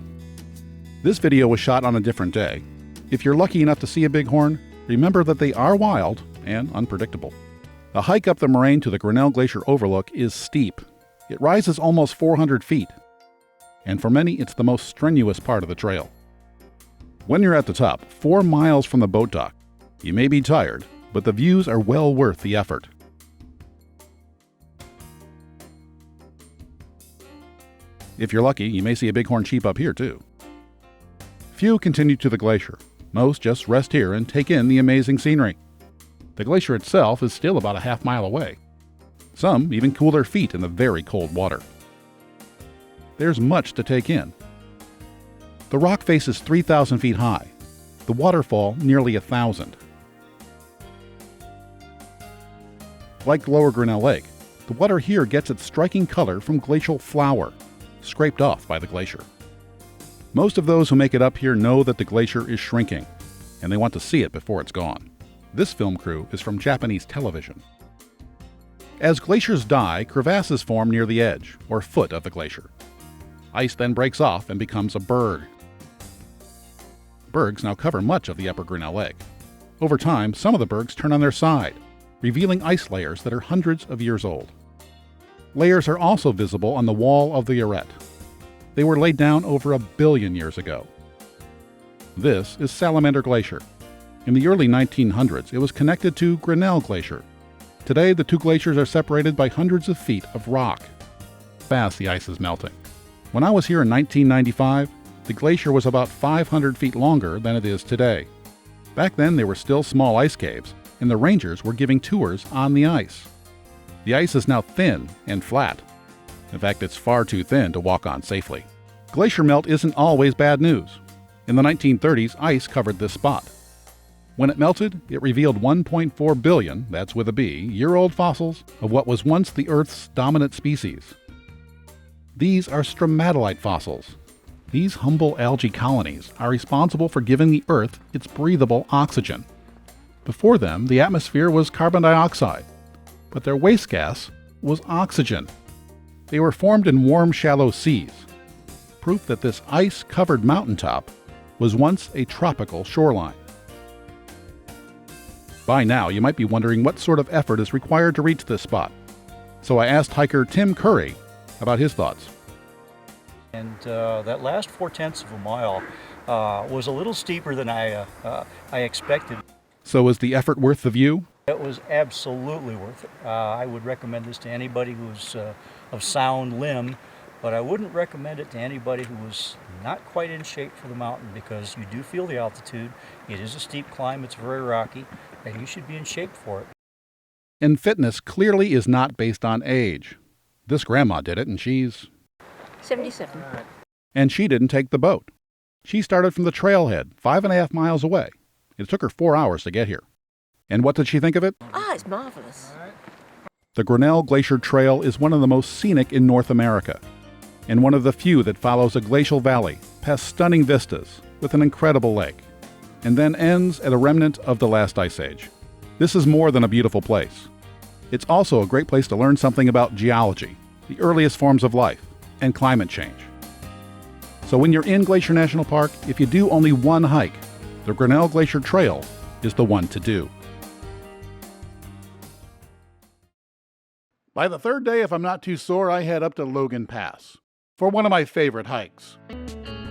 Speaker 1: This video was shot on a different day. If you're lucky enough to see a bighorn, remember that they are wild and unpredictable. The hike up the moraine to the Grinnell Glacier overlook is steep. It rises almost 400 feet, and for many it's the most strenuous part of the trail. When you're at the top, 4 miles from the boat dock, you may be tired, but the views are well worth the effort. If you're lucky, you may see a bighorn sheep up here too. Few continue to the glacier. Most just rest here and take in the amazing scenery. The glacier itself is still about a half mile away. Some even cool their feet in the very cold water. There's much to take in. The rock face is 3,000 feet high, the waterfall nearly 1,000. Like Lower Grinnell Lake, the water here gets its striking color from glacial flour, scraped off by the glacier. Most of those who make it up here know that the glacier is shrinking, and they want to see it before it's gone. This film crew is from Japanese television. As glaciers die, crevasses form near the edge, or foot of the glacier. Ice then breaks off and becomes a berg. Bergs now cover much of the upper Grinnell Lake. Over time, some of the bergs turn on their side, revealing ice layers that are hundreds of years old. Layers are also visible on the wall of the arête. They were laid down over 1 billion years ago. This is Salamander Glacier. In the early 1900s, it was connected to Grinnell Glacier. Today, the two glaciers are separated by hundreds of feet of rock. Fast the ice is melting. When I was here in 1995, the glacier was about 500 feet longer than it is today. Back then, there were still small ice caves, and the rangers were giving tours on the ice. The ice is now thin and flat. In fact, it's far too thin to walk on safely. Glacier melt isn't always bad news. In the 1930s, ice covered this spot. When it melted, it revealed 1.4 billion, that's with a B, year-old fossils of what was once the Earth's dominant species. These are stromatolite fossils. These humble algae colonies are responsible for giving the Earth its breathable oxygen. Before them, the atmosphere was carbon dioxide, but their waste gas was oxygen. They were formed in warm, shallow seas, proof that this ice-covered mountaintop was once a tropical shoreline. By now, you might be wondering what sort of effort is required to reach this spot. So I asked hiker Tim Curry about his thoughts.
Speaker 6: And that last 4/10 of a mile was a little steeper than I expected.
Speaker 1: So is the effort worth the view?
Speaker 6: It was absolutely worth it. I would recommend this to anybody who's of sound limb, but I wouldn't recommend it to anybody who was not quite in shape for the mountain, because you do feel the altitude. It is a steep climb, it's very rocky, and you should be in shape for it.
Speaker 1: And fitness clearly is not based on age. This grandma did it, and she's
Speaker 7: 77.
Speaker 1: And she didn't take the boat. She started from the trailhead, 5.5 miles away. It took her 4 hours to get here. And what did she think of it?
Speaker 7: Ah, it's marvelous.
Speaker 1: The Grinnell Glacier Trail is one of the most scenic in North America, and one of the few that follows a glacial valley past stunning vistas with an incredible lake. and then ends at a remnant of the last ice age. This is more than a beautiful place. It's also a great place to learn something about geology, the earliest forms of life, and climate change. So when you're in Glacier National Park, if you do only one hike, the Grinnell Glacier Trail is the one to do. By the third day, if I'm not too sore, I head up to Logan Pass for one of my favorite hikes.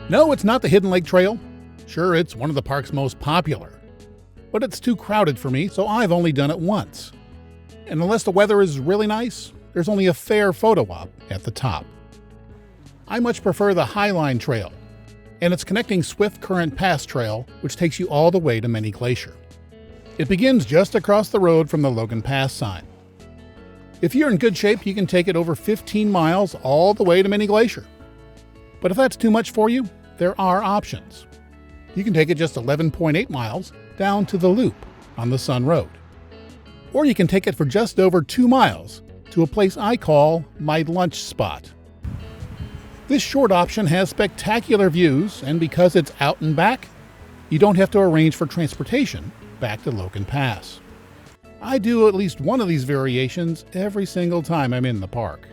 Speaker 1: No, it's not the Hidden Lake Trail. Sure, it's one of the park's most popular, but it's too crowded for me, so I've only done it once. And unless the weather is really nice, there's only a fair photo op at the top. I much prefer the Highline Trail and its connecting Swift Current Pass Trail, which takes you all the way to Many Glacier. It begins just across the road from the Logan Pass sign. If you're in good shape, you can take it over 15 miles all the way to Many Glacier. But if that's too much for you, there are options. You can take it just 11.8 miles down to the Loop on the Sun Road. Or you can take it for just over 2 miles to a place I call my lunch spot. This short option has spectacular views, and because it's out and back, you don't have to arrange for transportation back to Logan Pass. I do at least one of these variations every single time I'm in the park.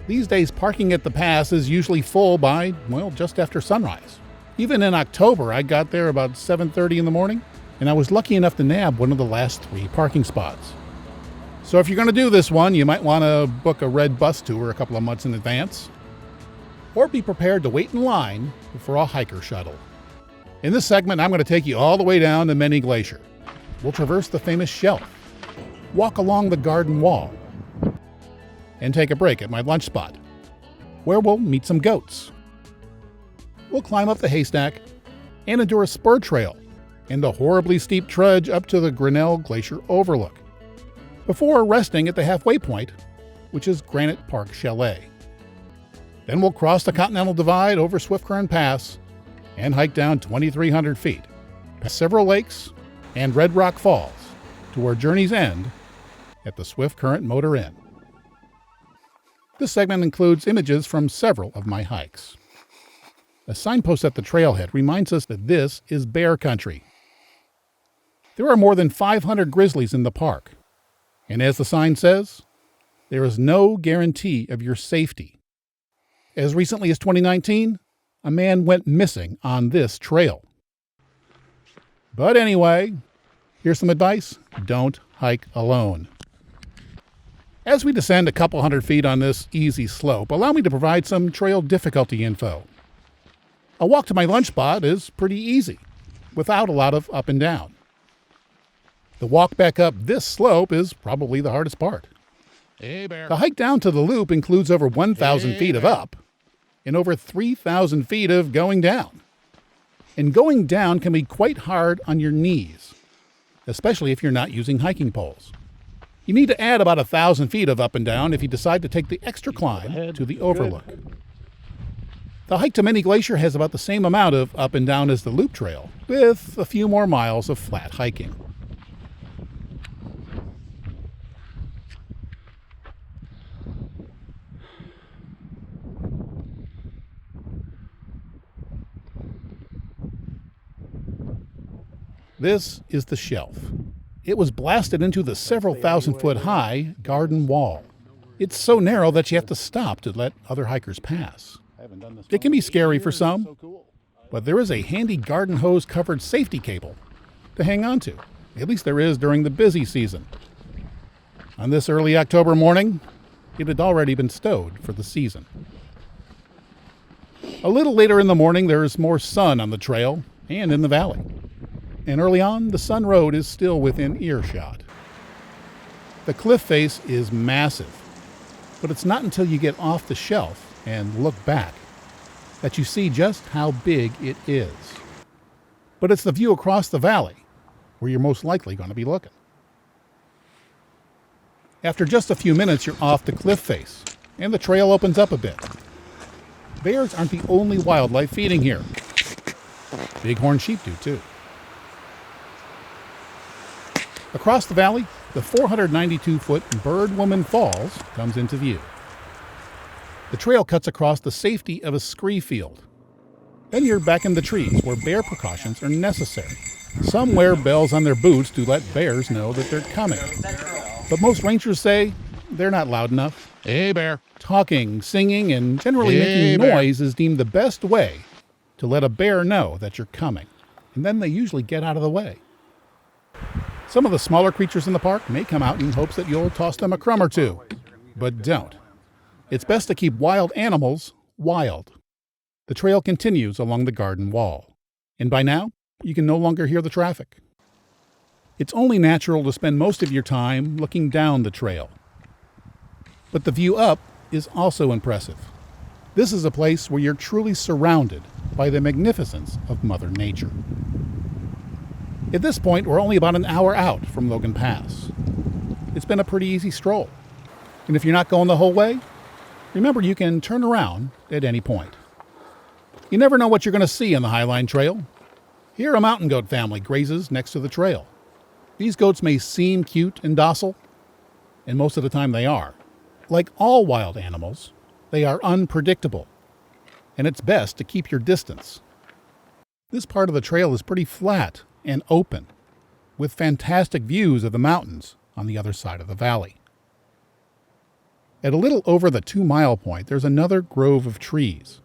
Speaker 1: These days, parking at the pass is usually full by, well, just after sunrise. Even in October, I got there about 7:30 in the morning, and I was lucky enough to nab one of the last 3 parking spots. So if you're going to do this one, you might want to book a red bus tour a couple of months in advance, or be prepared to wait in line for a hiker shuttle. In this segment, I'm going to take you all the way down to Many Glacier. We'll traverse the famous shelf, walk along the garden wall, and take a break at my lunch spot, where we'll meet some goats. We'll climb up the haystack and endure a spur trail and a horribly steep trudge up to the Grinnell Glacier overlook, before resting at the halfway point, which is Granite Park Chalet. Then we'll cross the Continental Divide over Swift Current Pass and hike down 2,300 feet, past several lakes and Red Rock Falls, to where journeys end at the Swift Current Motor Inn. This segment includes images from several of my hikes. A signpost at the trailhead reminds us that this is bear country. There are more than 500 grizzlies in the park, and as the sign says, there is no guarantee of your safety. As recently as 2019, a man went missing on this trail. But anyway, here's some advice: don't hike alone. As we descend a couple hundred feet on this easy slope, allow me to provide some trail difficulty info. A walk to my lunch spot is pretty easy, without a lot of up and down. The walk back up this slope is probably the hardest part.
Speaker 2: Hey, bear.
Speaker 1: The hike down to the loop includes over 1,000 feet of up and over 3,000 feet of going down. And going down can be quite hard on your knees, especially if you're not using hiking poles. You need to add about 1,000 feet of up and down if you decide to take the extra climb to the overlook. The hike to Many Glacier has about the same amount of up and down as the loop trail, with a few more miles of flat hiking. This is the shelf. It was blasted into the several thousand-foot high garden wall. It's so narrow that you have to stop to let other hikers pass. It can be scary for some, but there is a handy garden hose-covered safety cable to hang on to. At least there is during the busy season. On this early October morning, it had already been stowed for the season. A little later in the morning, there is more sun on the trail and in the valley. And early on, the Sun Road is still within earshot. The cliff face is massive, but it's not until you get off the shelf and look back that you see just how big it is. But it's the view across the valley where you're most likely going to be looking. After just a few minutes, you're off the cliff face, and the trail opens up a bit. Bears aren't the only wildlife feeding here. Bighorn sheep do too. Across the valley, the 492-foot Bird Woman Falls comes into view. The trail cuts across the safety of a scree field. Then you're back in the trees where bear precautions are necessary. Some wear bells on their boots to let bears know that they're coming. But most rangers say they're not loud enough.
Speaker 2: Hey, bear.
Speaker 1: Talking, singing, and generally making noise is deemed the best way to let a bear know that you're coming. And then they usually get out of the way. Some of the smaller creatures in the park may come out in hopes that you'll toss them a crumb or two. But don't. It's best to keep wild animals wild. The trail continues along the garden wall. And by now, you can no longer hear the traffic. It's only natural to spend most of your time looking down the trail. But the view up is also impressive. This is a place where you're truly surrounded by the magnificence of Mother Nature. At this point, we're only about an hour out from Logan Pass. It's been a pretty easy stroll. And if you're not going the whole way, remember you can turn around at any point. You never know what you're going to see on the Highline Trail. Here a mountain goat family grazes next to the trail. These goats may seem cute and docile, and most of the time they are. Like all wild animals, they are unpredictable, and it's best to keep your distance. This part of the trail is pretty flat and open, with fantastic views of the mountains on the other side of the valley. At a little over the 2-mile point, there's another grove of trees,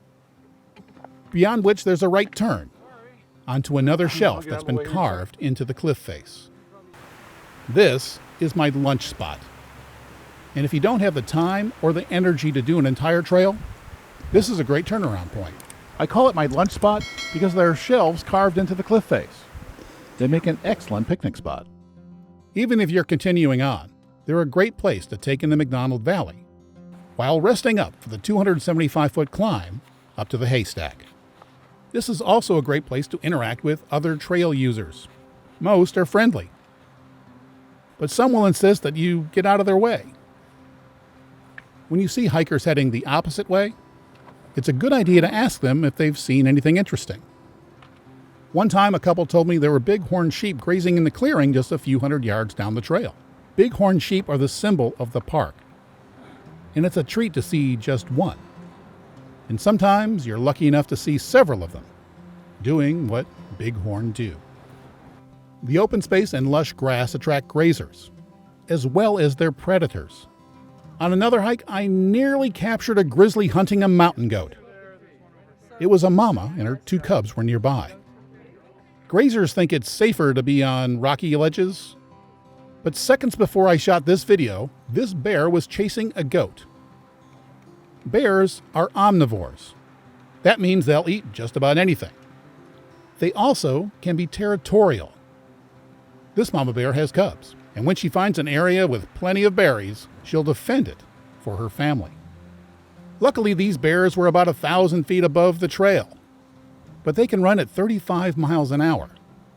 Speaker 1: beyond which there's a right turn onto another shelf that's been carved into the cliff face. This is my lunch spot. And if you don't have the time or the energy to do an entire trail, this is a great turnaround point. I call it my lunch spot because there are shelves carved into the cliff face. They make an excellent picnic spot. Even if you're continuing on, they're a great place to take in the McDonald Valley while resting up for the 275-foot climb up to the haystack. This is also a great place to interact with other trail users. Most are friendly, but some will insist that you get out of their way. When you see hikers heading the opposite way, it's a good idea to ask them if they've seen anything interesting. One time, a couple told me there were bighorn sheep grazing in the clearing just a few hundred yards down the trail. Bighorn sheep are the symbol of the park, and it's a treat to see just one. And sometimes you're lucky enough to see several of them doing what bighorn do. The open space and lush grass attract grazers, as well as their predators. On another hike, I nearly captured a grizzly hunting a mountain goat. It was a mama and her 2 cubs were nearby. Grazers think it's safer to be on rocky ledges, but seconds before I shot this video, this bear was chasing a goat. Bears are omnivores. That means they'll eat just about anything. They also can be territorial. This mama bear has cubs, and when she finds an area with plenty of berries, she'll defend it for her family. Luckily, these bears were about 1,000 feet above the trail, but they can run at 35 miles an hour,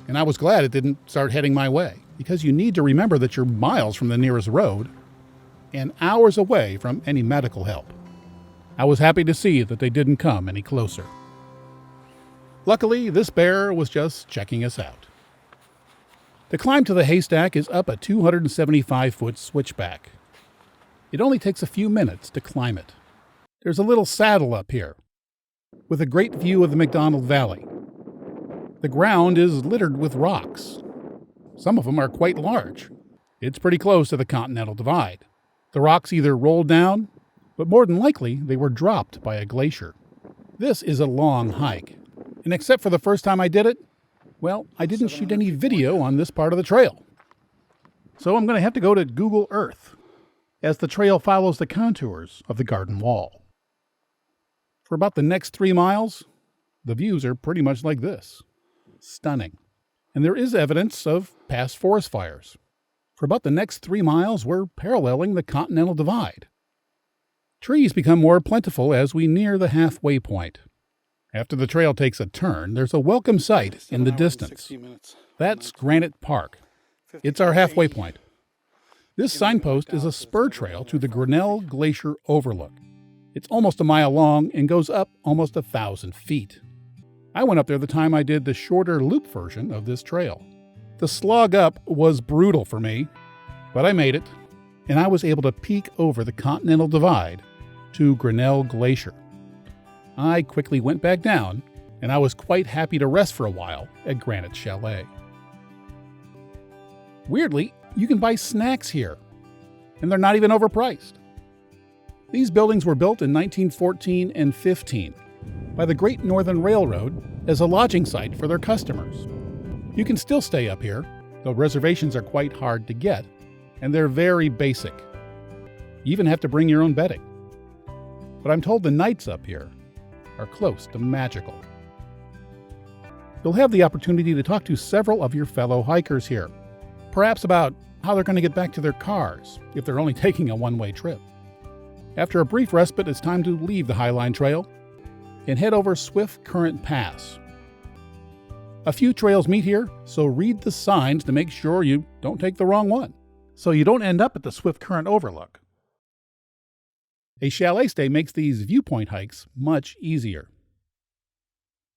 Speaker 1: and I was glad it didn't start heading my way, because you need to remember that you're miles from the nearest road and hours away from any medical help. I was happy to see that they didn't come any closer. Luckily, this bear was just checking us out. The climb to the haystack is up a 275-foot switchback. It only takes a few minutes to climb it. There's a little saddle up here, with a great view of the McDonald Valley. The ground is littered with rocks. Some of them are quite large. It's pretty close to the Continental Divide. The rocks either rolled down, but more than likely they were dropped by a glacier. This is a long hike, and except for the first time I did it, well, I didn't shoot any video on this part of the trail. So I'm going to have to go to Google Earth, as the trail follows the contours of the garden wall. For about the next 3 miles, the views are pretty much like this. Stunning. And there is evidence of past forest fires. For about the next 3 miles, we're paralleling the Continental Divide. Trees become more plentiful as we near the halfway point. After the trail takes a turn, there's a welcome sight in the distance. That's Granite Park. It's our halfway point. This signpost is a spur trail to the Grinnell Glacier Overlook. It's almost a mile long and goes up almost 1,000 feet. I went up there the time I did the shorter loop version of this trail. The slog up was brutal for me, but I made it, and I was able to peek over the Continental Divide to Grinnell Glacier. I quickly went back down and I was quite happy to rest for a while at Granite Chalet. Weirdly, you can buy snacks here, and they're not even overpriced. These buildings were built in 1914 and 15 by the Great Northern Railroad as a lodging site for their customers. You can still stay up here, though reservations are quite hard to get, and they're very basic. You even have to bring your own bedding. But I'm told the nights up here are close to magical. You'll have the opportunity to talk to several of your fellow hikers here, perhaps about how they're going to get back to their cars if they're only taking a one-way trip. After a brief respite, it's time to leave the Highline Trail and head over Swift Current Pass. A few trails meet here, so read the signs to make sure you don't take the wrong one, so you don't end up at the Swift Current overlook. A chalet stay makes these viewpoint hikes much easier.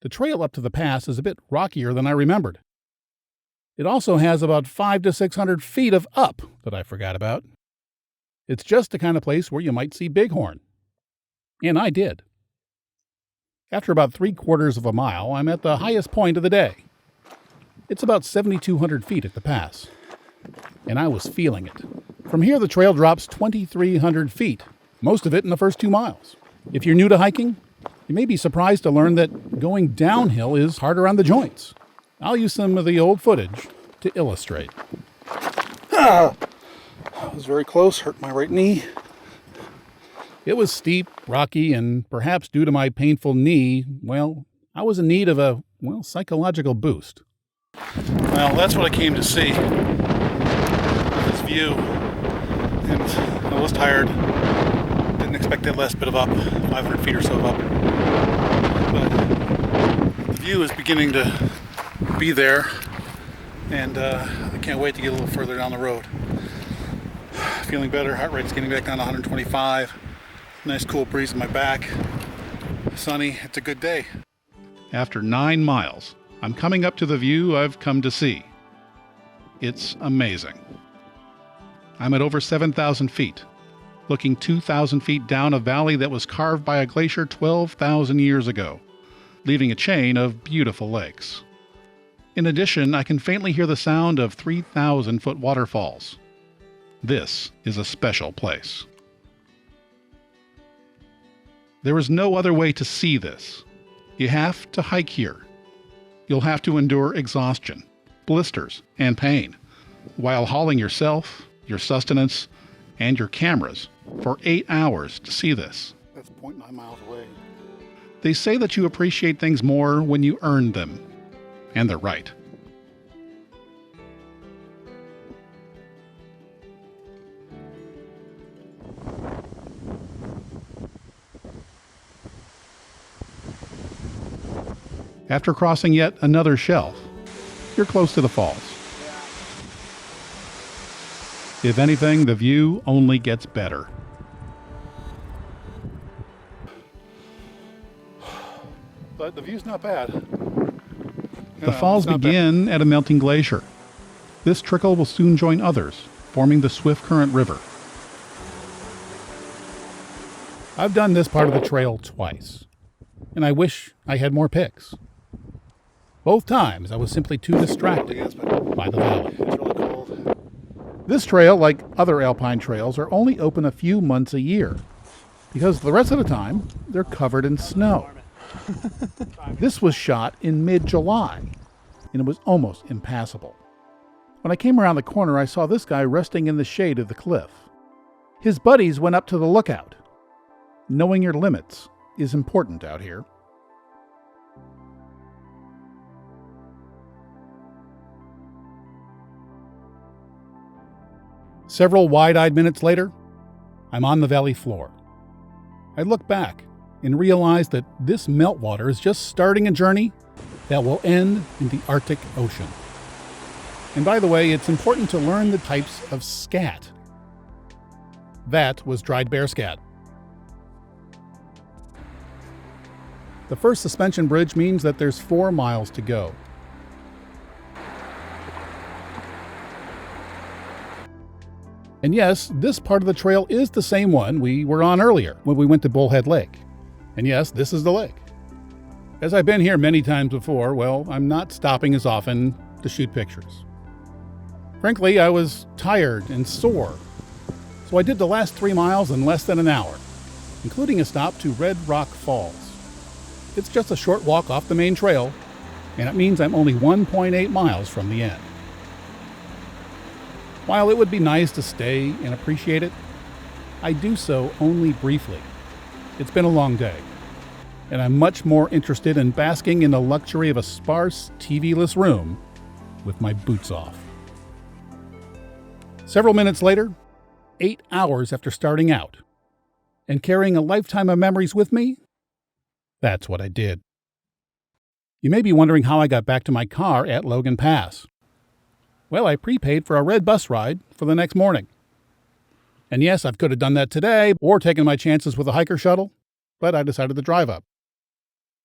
Speaker 1: The trail up to the pass is a bit rockier than I remembered. It also has about 500 to 600 feet of up that I forgot about. It's just the kind of place where you might see bighorn. And I did. After about 3/4 of a mile, I'm at the highest point of the day. It's about 7,200 feet at the pass, and I was feeling it. From here, the trail drops 2,300 feet, most of it in the first 2 miles. If you're new to hiking, you may be surprised to learn that going downhill is harder on the joints. I'll use some of the old footage to illustrate. That was very close, hurt my right knee. It was steep, rocky, and perhaps due to my painful knee, well, I was in need of a, psychological boost.
Speaker 2: Well, that's what I came to see. This view. And I was tired. Didn't expect that last bit of up, 500 feet or so of up. But the view is beginning to be there, and I can't wait to get a little further down the road. Feeling better, heart rate's getting back down to 125. Nice cool breeze in my back. Sunny, it's a good day. After 9 miles, I'm coming up to the view I've come to see. It's amazing. I'm at over 7,000 feet, looking 2,000 feet down a valley that was carved by a glacier 12,000 years ago, leaving a chain of beautiful lakes. In addition, I can faintly hear the sound of 3,000-foot waterfalls. This is a special place. There is no other way to see this. You have to hike here. You'll have to endure exhaustion, blisters, and pain, while hauling yourself, your sustenance, and your cameras for 8 hours to see this.
Speaker 1: That's 0.9 miles away.
Speaker 2: They say that you appreciate things more when you earn them. And they're right. After crossing yet another shelf, you're close to the falls. If anything, the view only gets better.
Speaker 1: But the view's not bad.
Speaker 2: The falls begin at a melting glacier. This trickle will soon join others, forming the Swift Current River.
Speaker 1: I've done this part of the trail twice, and I wish I had more pics. Both times I was simply too distracted by the valley.
Speaker 2: It's really cold.
Speaker 1: This trail, like other alpine trails, are only open a few months a year, because the rest of the time they're covered in snow. This was shot in mid-July, and it was almost impassable. When I came around the corner, I saw this guy resting in the shade of the cliff. His buddies went up to the lookout. Knowing your limits is important out here. Several wide-eyed minutes later, I'm on the valley floor. I look back and realize that this meltwater is just starting a journey that will end in the Arctic Ocean. And by the way, it's important to learn the types of scat. That was dried bear scat. The first suspension bridge means that there's 4 miles to go. And yes, this part of the trail is the same one we were on earlier when we went to Bullhead Lake. And yes, this is the lake. As I've been here many times before, well, I'm not stopping as often to shoot pictures. Frankly, I was tired and sore, so I did the last 3 miles in less than an hour, including a stop to Red Rock Falls. It's just a short walk off the main trail, and it means I'm only 1.8 miles from the end. While it would be nice to stay and appreciate it, I do so only briefly. It's been a long day, and I'm much more interested in basking in the luxury of a sparse, TV-less room with my boots off. Several minutes later, 8 hours after starting out, and carrying a lifetime of memories with me, that's what I did. You may be wondering how I got back to my car at Logan Pass. Well, I prepaid for a red bus ride for the next morning. And yes, I could have done that today or taken my chances with a hiker shuttle, but I decided to drive up.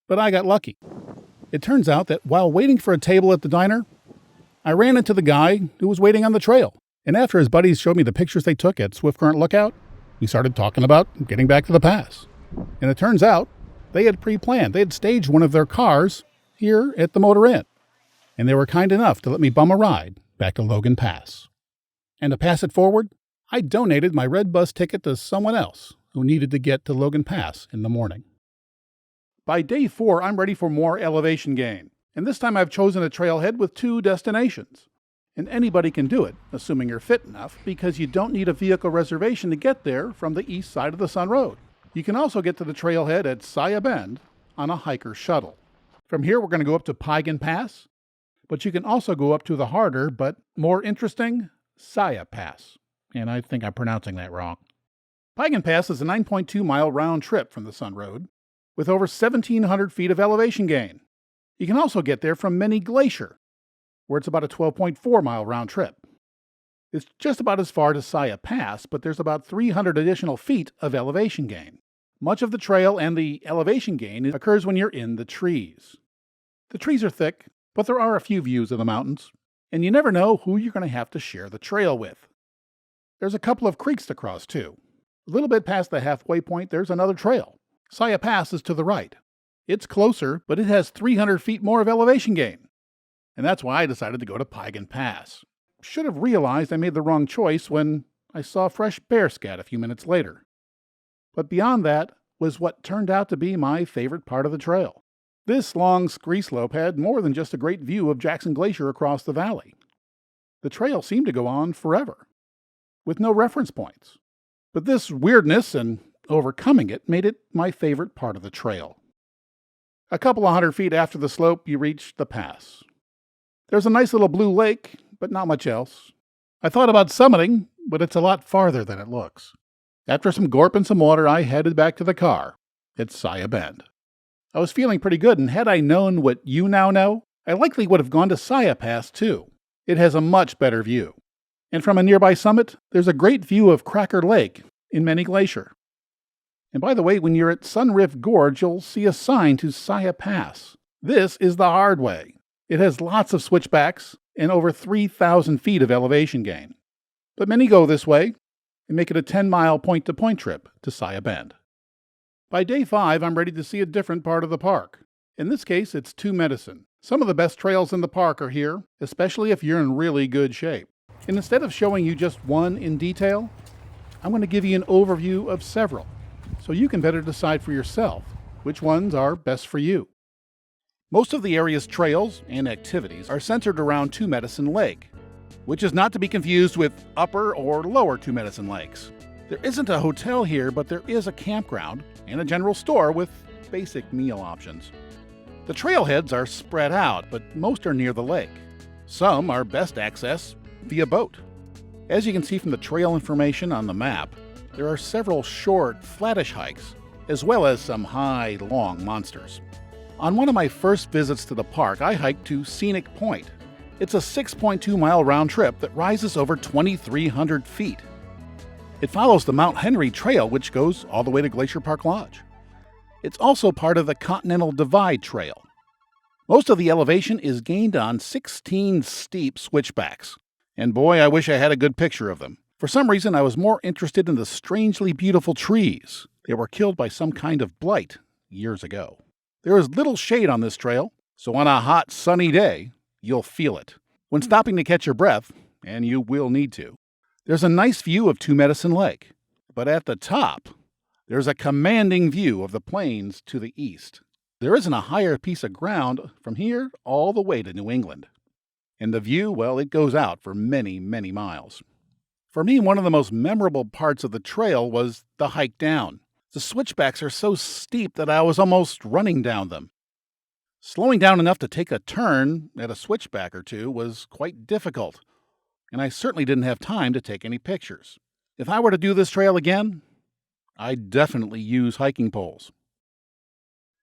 Speaker 1: But I got lucky. It turns out that while waiting for a table at the diner, I ran into the guy who was waiting on the trail. And after his buddies showed me the pictures they took at Swift Current Lookout, we started talking about getting back to the pass. And it turns out they had pre-planned. They had staged one of their cars here at the Motor Inn. And they were kind enough to let me bum a ride back to Logan Pass. And to pass it forward, I donated my red bus ticket to someone else who needed to get to Logan Pass in the morning. By day 4, I'm ready for more elevation gain. And this time I've chosen a trailhead with 2 destinations. And anybody can do it, assuming you're fit enough, because you don't need a vehicle reservation to get there from the east side of the Sun Road. You can also get to the trailhead at Siyeh Bend on a hiker shuttle. From here, we're going to go up to Piegan Pass, but you can also go up to the harder but more interesting Siyeh Pass. And I think I'm pronouncing that wrong. Piegan Pass is a 9.2-mile round trip from the Sun Road, with over 1,700 feet of elevation gain. You can also get there from Many Glacier, where it's about a 12.4-mile round trip. It's just about as far to Siyeh Pass, but there's about 300 additional feet of elevation gain. Much of the trail and the elevation gain occurs when you're in the trees. The trees are thick, but there are a few views of the mountains, and you never know who you're going to have to share the trail with. There's a couple of creeks to cross, too. A little bit past the halfway point, there's another trail. Siyeh Pass is to the right. It's closer, but it has 300 feet more of elevation gain. And that's why I decided to go to Piegan Pass. Should have realized I made the wrong choice when I saw fresh bear scat a few minutes later. But beyond that was what turned out to be my favorite part of the trail. This long ski slope had more than just a great view of Jackson Glacier across the valley. The trail seemed to go on forever, with no reference points. But this weirdness and overcoming it made it my favorite part of the trail. A couple of 100 feet after the slope, you reach the pass. There's a nice little blue lake, but not much else. I thought about summiting, but it's a lot farther than it looks. After some gorp and some water, I headed back to the car at Siyeh Bend. I was feeling pretty good, and had I known what you now know, I likely would have gone to Siyeh Pass too. It has a much better view. And from a nearby summit, there's a great view of Cracker Lake in Many Glacier. And by the way, when you're at Sunrift Gorge, you'll see a sign to Siyeh Pass. This is the hard way. It has lots of switchbacks and over 3,000 feet of elevation gain. But many go this way and make it a 10-mile point-to-point trip to Siyeh Bend. By day 5, I'm ready to see a different part of the park. In this case, it's Two Medicine. Some of the best trails in the park are here, especially if you're in really good shape. And instead of showing you just one in detail, I'm going to give you an overview of several, so you can better decide for yourself which ones are best for you. Most of the area's trails and activities are centered around Two Medicine Lake, which is not to be confused with Upper or Lower Two Medicine Lakes. There isn't a hotel here, but there is a campground and a general store with basic meal options. The trailheads are spread out, but most are near the lake. Some are best accessed via boat. As you can see from the trail information on the map, there are several short, flattish hikes, as well as some high, long monsters. On one of my first visits to the park, I hiked to Scenic Point. It's a 6.2-mile round trip that rises over 2,300 feet. It follows the Mount Henry Trail, which goes all the way to Glacier Park Lodge. It's also part of the Continental Divide Trail. Most of the elevation is gained on 16 steep switchbacks. And boy, I wish I had a good picture of them. For some reason, I was more interested in the strangely beautiful trees. They were killed by some kind of blight years ago. There is little shade on this trail, so on a hot, sunny day, you'll feel it. When stopping to catch your breath, and you will need to, there's a nice view of Two Medicine Lake. But at the top, there's a commanding view of the plains to the east. There isn't a higher piece of ground from here all the way to New England. And the view, well, it goes out for many, many miles. For me, one of the most memorable parts of the trail was the hike down. The switchbacks are so steep that I was almost running down them. Slowing down enough to take a turn at a switchback or two was quite difficult, and I certainly didn't have time to take any pictures. If I were to do this trail again, I'd definitely use hiking poles.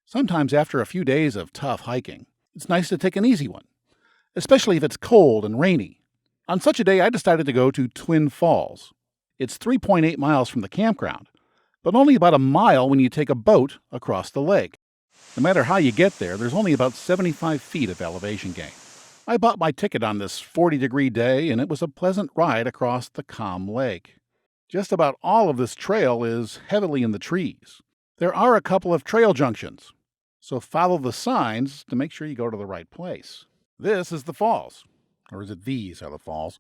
Speaker 1: Sometimes after a few days of tough hiking, it's nice to take an easy one, especially if it's cold and rainy. On such a day, I decided to go to Twin Falls. It's 3.8 miles from the campground, but only about a mile when you take a boat across the lake. No matter how you get there, there's only about 75 feet of elevation gain. I bought my ticket on this 40-degree day, and it was a pleasant ride across the calm lake. Just about all of this trail is heavily in the trees. There are a couple of trail junctions, so follow the signs to make sure you go to the right place. This is the falls. Or is it these are the falls?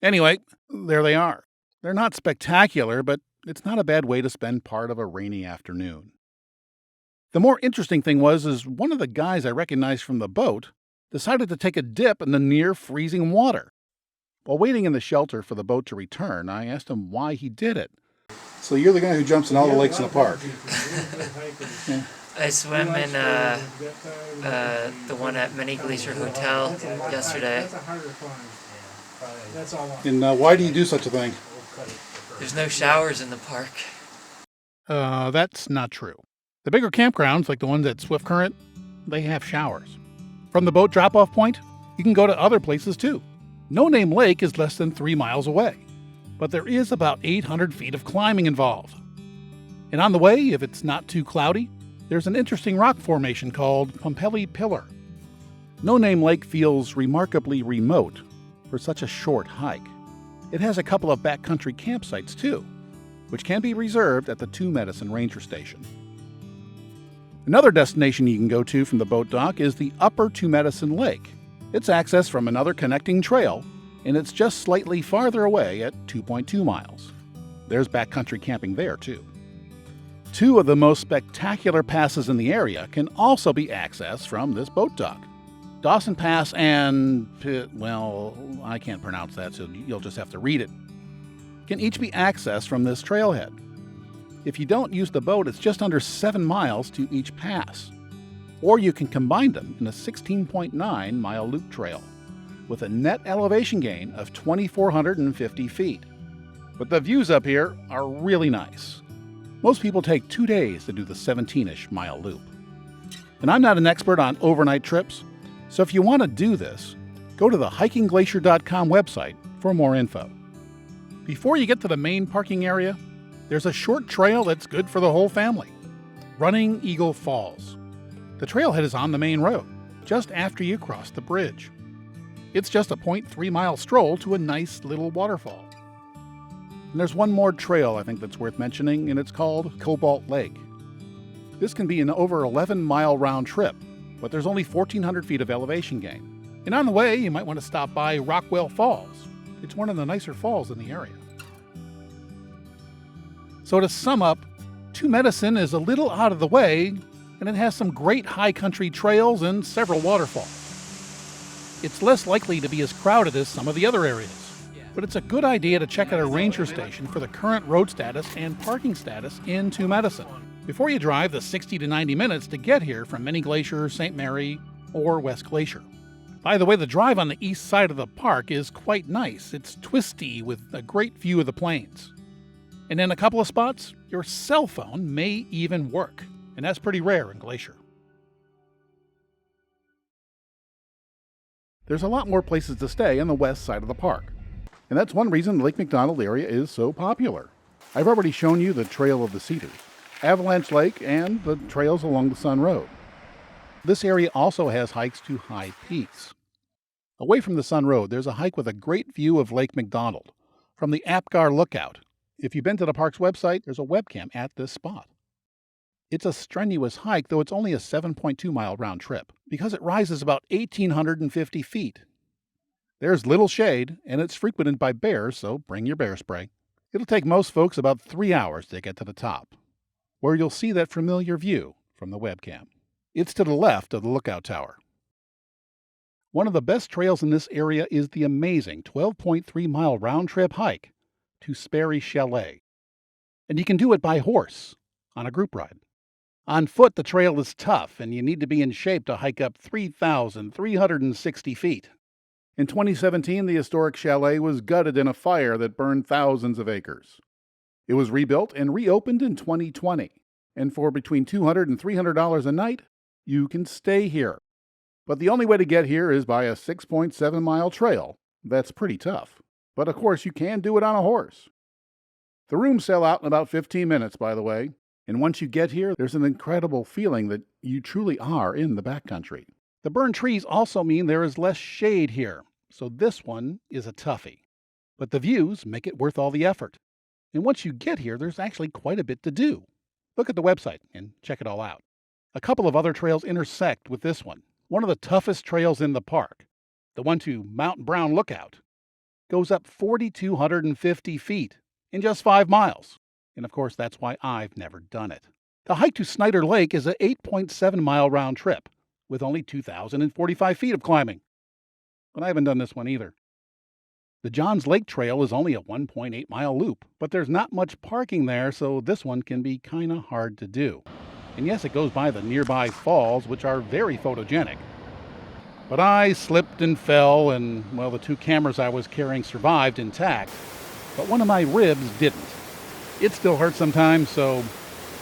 Speaker 1: Anyway, there they are. They're not spectacular, but it's not a bad way to spend part of a rainy afternoon. The more interesting thing was one of the guys I recognized from the boat decided to take a dip in the near freezing water. While waiting in the shelter for the boat to return, I asked him why he did it. So you're the guy who jumps in all the lakes in the park.
Speaker 8: Yeah. I swam in the one at Mini Glacier Hotel yesterday.
Speaker 1: And why do you do such a thing?
Speaker 8: There's no showers in the park.
Speaker 1: That's not true. The bigger campgrounds, like the ones at Swift Current, they have showers. From the boat drop-off point, you can go to other places too. No Name Lake is less than 3 miles away, but there is about 800 feet of climbing involved. And on the way, if it's not too cloudy, there's an interesting rock formation called Pumpelly Pillar. No Name Lake feels remarkably remote for such a short hike. It has a couple of backcountry campsites too, which can be reserved at the Two Medicine Ranger Station. Another destination you can go to from the boat dock is the Upper Two Medicine Lake. It's accessed from another connecting trail, and it's just slightly farther away at 2.2 miles. There's backcountry camping there too. Two of the most spectacular passes in the area can also be accessed from this boat dock. Dawson Pass and, I can't pronounce that, so you'll just have to read it, can each be accessed from this trailhead. If you don't use the boat, it's just under 7 miles to each pass. Or you can combine them in a 16.9-mile loop trail with a net elevation gain of 2,450 feet. But the views up here are really nice. Most people take 2 days to do the 17-ish mile loop. And I'm not an expert on overnight trips, so if you want to do this, go to the hikingglacier.com website for more info. Before you get to the main parking area, there's a short trail that's good for the whole family. Running Eagle Falls. The trailhead is on the main road, just after you cross the bridge. It's just a 0.3-mile stroll to a nice little waterfall. And there's one more trail I think that's worth mentioning, and it's called Cobalt Lake. This can be an over 11-mile round trip, but there's only 1,400 feet of elevation gain. And on the way, you might want to stop by Rockwell Falls. It's one of the nicer falls in the area. So to sum up, Two Medicine is a little out of the way, and it has some great high country trails and several waterfalls. It's less likely to be as crowded as some of the other areas, but it's a good idea to check out a ranger station for the current road status and parking status in Two Medicine before you drive the 60 to 90 minutes to get here from Mini Glacier, St. Mary, or West Glacier. By the way, the drive on the east side of the park is quite nice. It's twisty with a great view of the plains. And in a couple of spots, your cell phone may even work, and that's pretty rare in Glacier. There's a lot more places to stay on the west side of the park, and that's one reason the Lake McDonald area is so popular. I've already shown you the Trail of the Cedars, Avalanche Lake, and the trails along the Sun Road. This area also has hikes to high peaks. Away from the Sun Road, there's a hike with a great view of Lake McDonald from the Apgar Lookout. If you've been to the park's website, there's a webcam at this spot. It's a strenuous hike, though it's only a 7.2-mile round trip, because it rises about 1,850 feet. There's little shade, and it's frequented by bears, so bring your bear spray. It'll take most folks about 3 hours to get to the top, where you'll see that familiar view from the webcam. It's to the left of the lookout tower. One of the best trails in this area is the amazing 12.3-mile round-trip hike to Sperry Chalet. And you can do it by horse, on a group ride. On foot, the trail is tough, and you need to be in shape to hike up 3,360 feet. In 2017, the historic chalet was gutted in a fire that burned thousands of acres. It was rebuilt and reopened in 2020, and for between $200 and $300 a night, you can stay here. But the only way to get here is by a 6.7-mile trail. That's pretty tough. But of course, you can do it on a horse. The rooms sell out in about 15 minutes, by the way. And once you get here, there's an incredible feeling that you truly are in the backcountry. The burned trees also mean there is less shade here, so this one is a toughie. But the views make it worth all the effort. And once you get here, there's actually quite a bit to do. Look at the website and check it all out. A couple of other trails intersect with this one. One of the toughest trails in the park, the one to Mount Brown Lookout, goes up 4,250 feet in just 5 miles. And of course, that's why I've never done it. The hike to Snyder Lake is an 8.7-mile round trip with only 2,045 feet of climbing. But I haven't done this one either. The Johns Lake Trail is only a 1.8-mile loop, but there's not much parking there, so this one can be kind of hard to do. And yes, it goes by the nearby falls, which are very photogenic. But I slipped and fell, and, well, the 2 cameras I was carrying survived intact, but one of my ribs didn't. It still hurts sometimes, so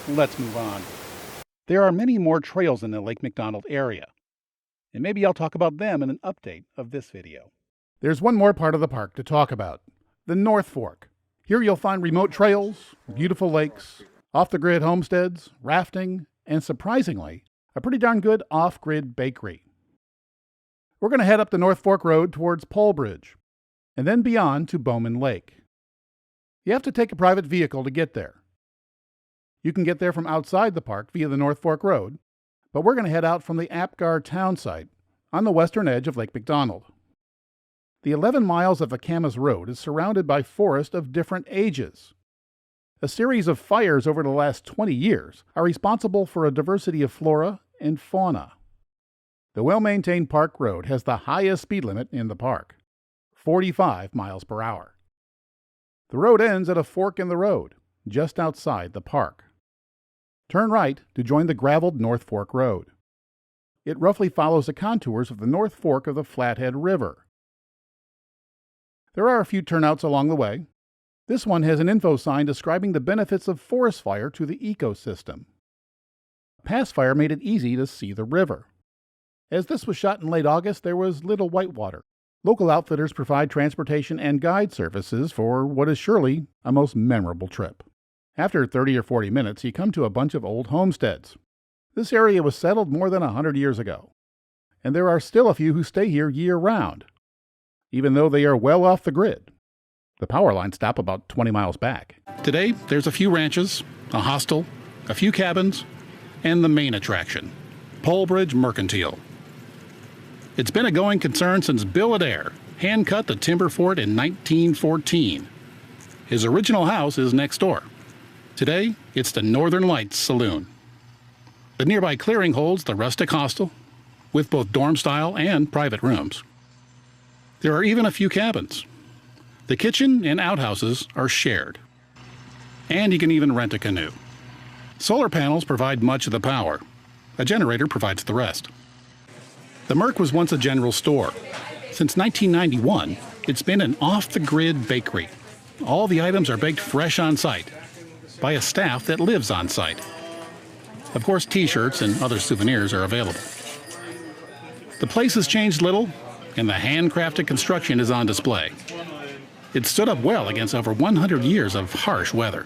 Speaker 1: let's move on. There are many more trails in the Lake McDonald area, and maybe I'll talk about them in an update of this video. There's one more part of the park to talk about, the North Fork. Here you'll find remote trails, beautiful lakes, off-the-grid homesteads, rafting, and surprisingly, a pretty darn good off-grid bakery. We're going to head up the North Fork Road towards Polebridge, and then beyond to Bowman Lake. You have to take a private vehicle to get there. You can get there from outside the park via the North Fork Road, but we're going to head out from the Apgar town site on the western edge of Lake McDonald. The 11 miles of Acamas Road is surrounded by forest of different ages. A series of fires over the last 20 years are responsible for a diversity of flora and fauna. The well-maintained park road has the highest speed limit in the park, 45 miles per hour. The road ends at a fork in the road, just outside the park. Turn right to join the graveled North Fork Road. It roughly follows the contours of the North Fork of the Flathead River. There are a few turnouts along the way. This one has an info sign describing the benefits of forest fire to the ecosystem. Past fire made it easy to see the river. As this was shot in late August, there was little whitewater. Local outfitters provide transportation and guide services for what is surely a most memorable trip. After 30 or 40 minutes, you come to a bunch of old homesteads. This area was settled more than 100 years ago, and there are still a few who stay here year-round, even though they are well off the grid. The power lines stop about 20 miles back. Today, there's a few ranches, a hostel, a few cabins, and the main attraction, Polebridge Mercantile. It's been a going concern since Bill Adair hand-cut the timber fort in 1914. His original house is next door. Today, it's the Northern Lights Saloon. The nearby clearing holds the rustic hostel, with both dorm-style and private rooms. There are even a few cabins. The kitchen and outhouses are shared. And you can even rent a canoe. Solar panels provide much of the power. A generator provides the rest. The Merc was once a general store. Since 1991, it's been an off-the-grid bakery. All the items are baked fresh on site by a staff that lives on site. Of course, t-shirts and other souvenirs are available. The place has changed little, and the handcrafted construction is on display. It stood up well against over 100 years of harsh weather.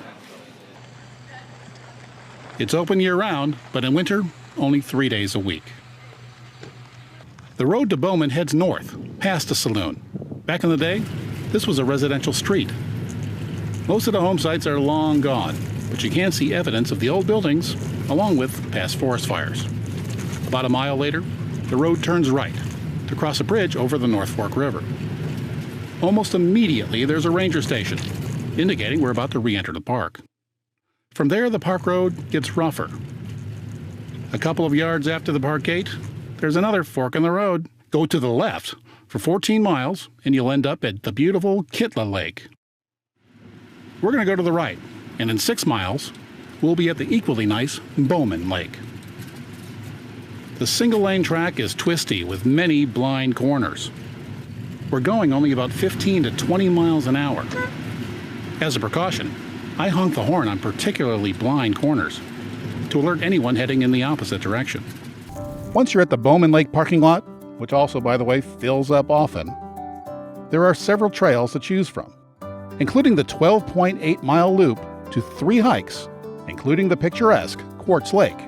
Speaker 1: It's open year-round, but in winter, only 3 days a week. The road to Bowman heads north, past the saloon. Back in the day, this was a residential street. Most of the home sites are long gone, but you can see evidence of the old buildings along with past forest fires. About a mile later, the road turns right to cross a bridge over the North Fork River. Almost immediately, there's a ranger station, indicating we're about to re-enter the park. From there, the park road gets rougher. A couple of yards after the park gate, there's another fork in the road. Go to the left for 14 miles, and you'll end up at the beautiful Kitla Lake. We're going to go to the right, and in 6 miles, we'll be at the equally nice Bowman Lake. The single-lane track is twisty with many blind corners. We're going only about 15 to 20 miles an hour. As a precaution, I honk the horn on particularly blind corners to alert anyone heading in the opposite direction. Once you're at the Bowman Lake parking lot, which also, by the way, fills up often, there are several trails to choose from, including the 12.8-mile loop to 3 hikes, including the picturesque Quartz Lake.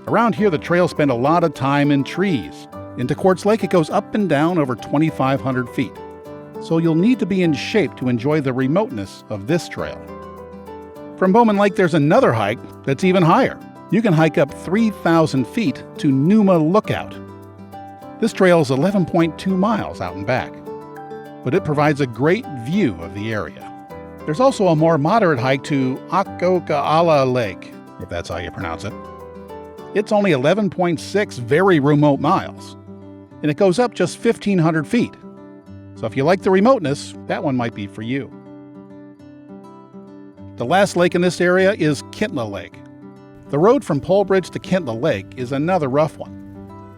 Speaker 1: Around here, the trails spend a lot of time in trees. Into Quartz Lake, it goes up and down over 2,500 feet, so you'll need to be in shape to enjoy the remoteness of this trail. From Bowman Lake, there's another hike that's even higher. You can hike up 3,000 feet to Numa Lookout. This trail is 11.2 miles out and back, but it provides a great view of the area. There's also a more moderate hike to Akoka'ala Lake, if that's how you pronounce it. It's only 11.6 very remote miles, and it goes up just 1,500 feet. So if you like the remoteness, that one might be for you. The last lake in this area is Kitla Lake. The road from Polebridge to Kitla Lake is another rough one.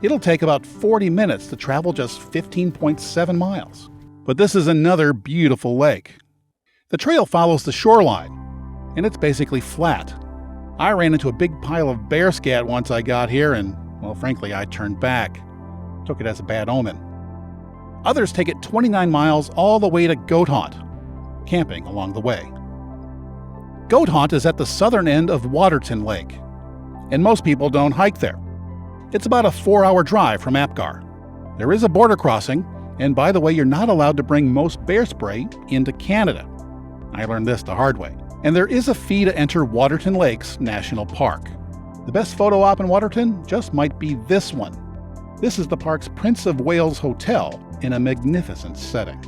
Speaker 1: It'll take about 40 minutes to travel just 15.7 miles. But this is another beautiful lake. The trail follows the shoreline, and it's basically flat. I ran into a big pile of bear scat once I got here, and, well, frankly, I turned back. Took it as a bad omen. Others take it 29 miles all the way to Goat Haunt, camping along the way. Goat Haunt is at the southern end of Waterton Lake, and most people don't hike there. It's about a 4-hour drive from Apgar. There is a border crossing, and by the way, you're not allowed to bring most bear spray into Canada. I learned this the hard way. And there is a fee to enter Waterton Lakes National Park. The best photo op in Waterton just might be this one. This is the park's Prince of Wales Hotel in a magnificent setting.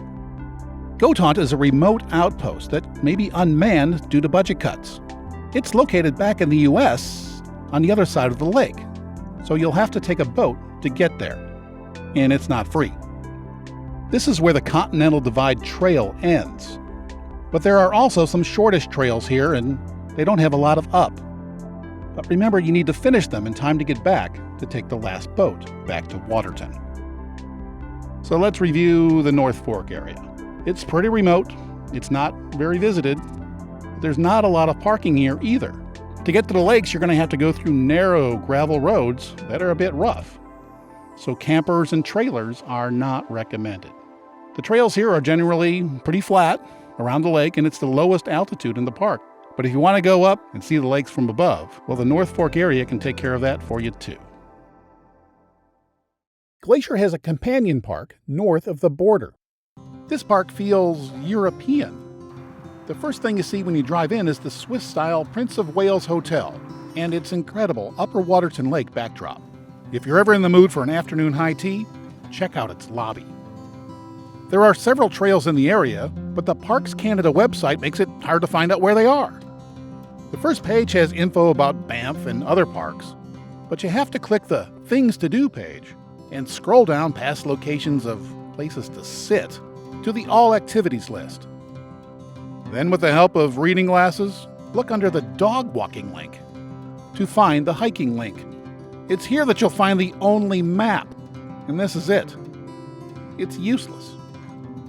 Speaker 1: Goat Haunt is a remote outpost that may be unmanned due to budget cuts. It's located back in the U.S. on the other side of the lake, so you'll have to take a boat to get there. And it's not free. This is where the Continental Divide Trail ends. But there are also some shortish trails here, and they don't have a lot of up. But remember, you need to finish them in time to get back to take the last boat back to Waterton. So let's review the North Fork area. It's pretty remote, it's not very visited, but there's not a lot of parking here either. To get to the lakes, you're going to have to go through narrow gravel roads that are a bit rough. So campers and trailers are not recommended. The trails here are generally pretty flat around the lake, and it's the lowest altitude in the park. But if you want to go up and see the lakes from above, well, the North Fork area can take care of that for you too. Glacier has a companion park north of the border. This park feels European. The first thing you see when you drive in is the Swiss-style Prince of Wales Hotel and its incredible Upper Waterton Lake backdrop. If you're ever in the mood for an afternoon high tea, check out its lobby. There are several trails in the area, but the Parks Canada website makes it hard to find out where they are. The first page has info about Banff and other parks, but you have to click the Things to Do page and scroll down past locations of places to sit to the All Activities list. Then, with the help of reading glasses, look under the Dog Walking link to find the Hiking link. It's here that you'll find the only map, and this is it. It's useless.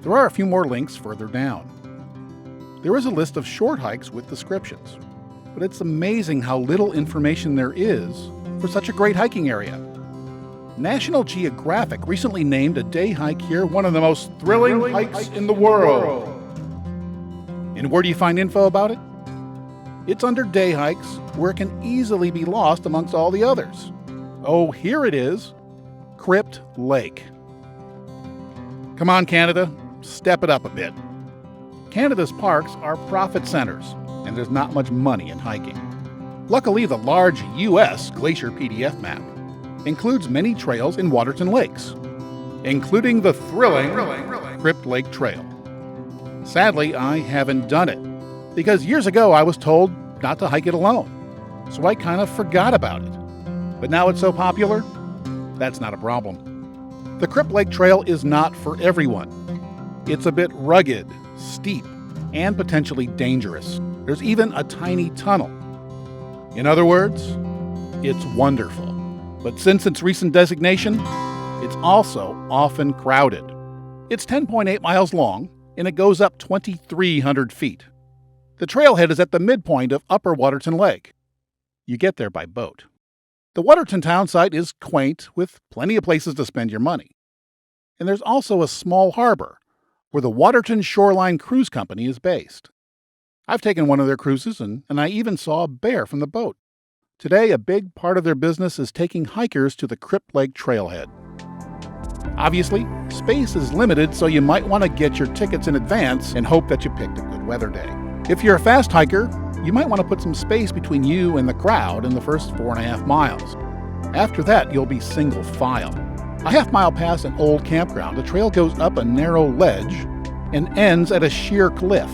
Speaker 1: There are a few more links further down. There is a list of short hikes with descriptions, but it's amazing how little information there is for such a great hiking area. National Geographic recently named a day hike here one of the most thrilling hikes in the world. And where do you find info about it? It's under day hikes, where it can easily be lost amongst all the others. Oh, here it is, Crypt Lake. Come on, Canada. Step it up a bit. Canada's parks are profit centers, and there's not much money in hiking. Luckily, the large U.S. Glacier PDF map includes many trails in Waterton Lakes, including the thrilling Crypt Lake Trail. Sadly, I haven't done it, because years ago I was told not to hike it alone, so I kind of forgot about it. But now it's so popular, that's not a problem. The Crypt Lake Trail is not for everyone. It's a bit rugged, steep, and potentially dangerous. There's even a tiny tunnel. In other words, it's wonderful. But since its recent designation, it's also often crowded. It's 10.8 miles long, and it goes up 2,300 feet. The trailhead is at the midpoint of Upper Waterton Lake. You get there by boat. The Waterton town site is quaint, with plenty of places to spend your money. And there's also a small harbor, where the Waterton Shoreline Cruise Company is based. I've taken one of their cruises, and I even saw a bear from the boat. Today, a big part of their business is taking hikers to the Crypt Lake Trailhead. Obviously, space is limited, so you might want to get your tickets in advance and hope that you picked a good weather day. If you're a fast hiker, you might want to put some space between you and the crowd in the first 4.5 miles. After that, you'll be single file. A half-mile past an old campground, the trail goes up a narrow ledge and ends at a sheer cliff.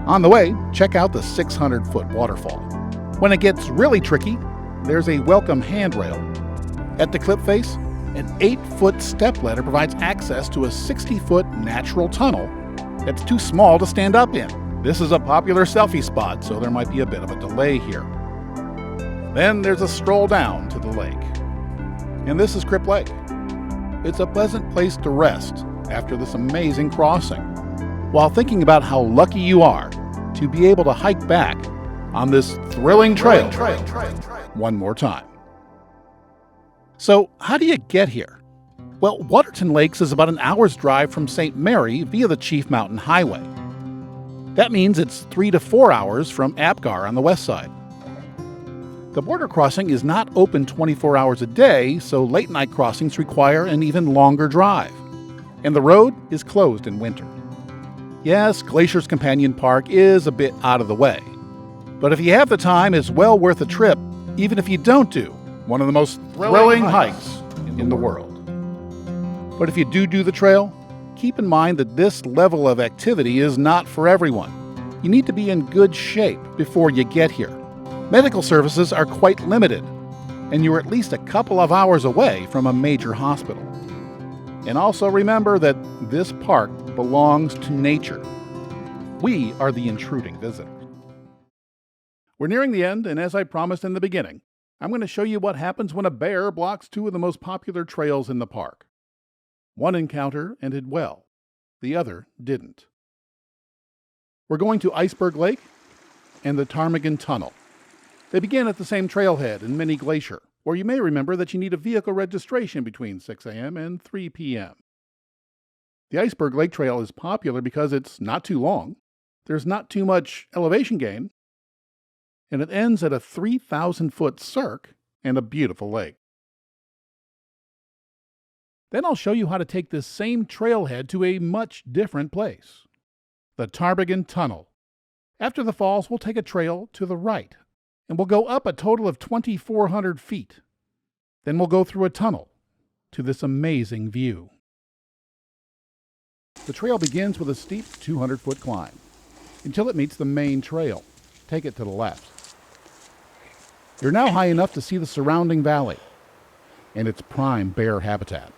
Speaker 1: On the way, check out the 600-foot waterfall. When it gets really tricky, there's a welcome handrail. At the cliff face, an 8-foot stepladder provides access to a 60-foot natural tunnel that's too small to stand up in. This is a popular selfie spot, so there might be a bit of a delay here. Then there's a stroll down to the lake. And this is Crypt Lake. It's a pleasant place to rest after this amazing crossing, while thinking about how lucky you are to be able to hike back on this thrilling trail one more time. So, how do you get here? Well, Waterton Lakes is about an hour's drive from St. Mary via the Chief Mountain Highway. That means it's 3 to 4 hours from Apgar on the west side. The border crossing is not open 24 hours a day, so late-night crossings require an even longer drive. And the road is closed in winter. Yes, Glacier's Companion Park is a bit out of the way. But if you have the time, it's well worth a trip, even if you don't do one of the most thrilling hikes in the world. But if you do the trail, keep in mind that this level of activity is not for everyone. You need to be in good shape before you get here. Medical services are quite limited, and you're at least a couple of hours away from a major hospital. And also remember that this park belongs to nature. We are the intruding visitors. We're nearing the end, and as I promised in the beginning, I'm going to show you what happens when a bear blocks two of the most popular trails in the park. One encounter ended well. The other didn't. We're going to Iceberg Lake and the Ptarmigan Tunnel. They begin at the same trailhead in Mini Glacier, where you may remember that you need a vehicle registration between 6 a.m. and 3 p.m. The Iceberg Lake Trail is popular because it's not too long, there's not too much elevation gain, and it ends at a 3,000-foot cirque and a beautiful lake. Then I'll show you how to take this same trailhead to a much different place, the Ptarmigan Tunnel. After the falls, we'll take a trail to the right, and we'll go up a total of 2,400 feet. Then we'll go through a tunnel to this amazing view. The trail begins with a steep 200-foot climb until it meets the main trail. Take it to the left. You're now high enough to see the surrounding valley and its prime bear habitat.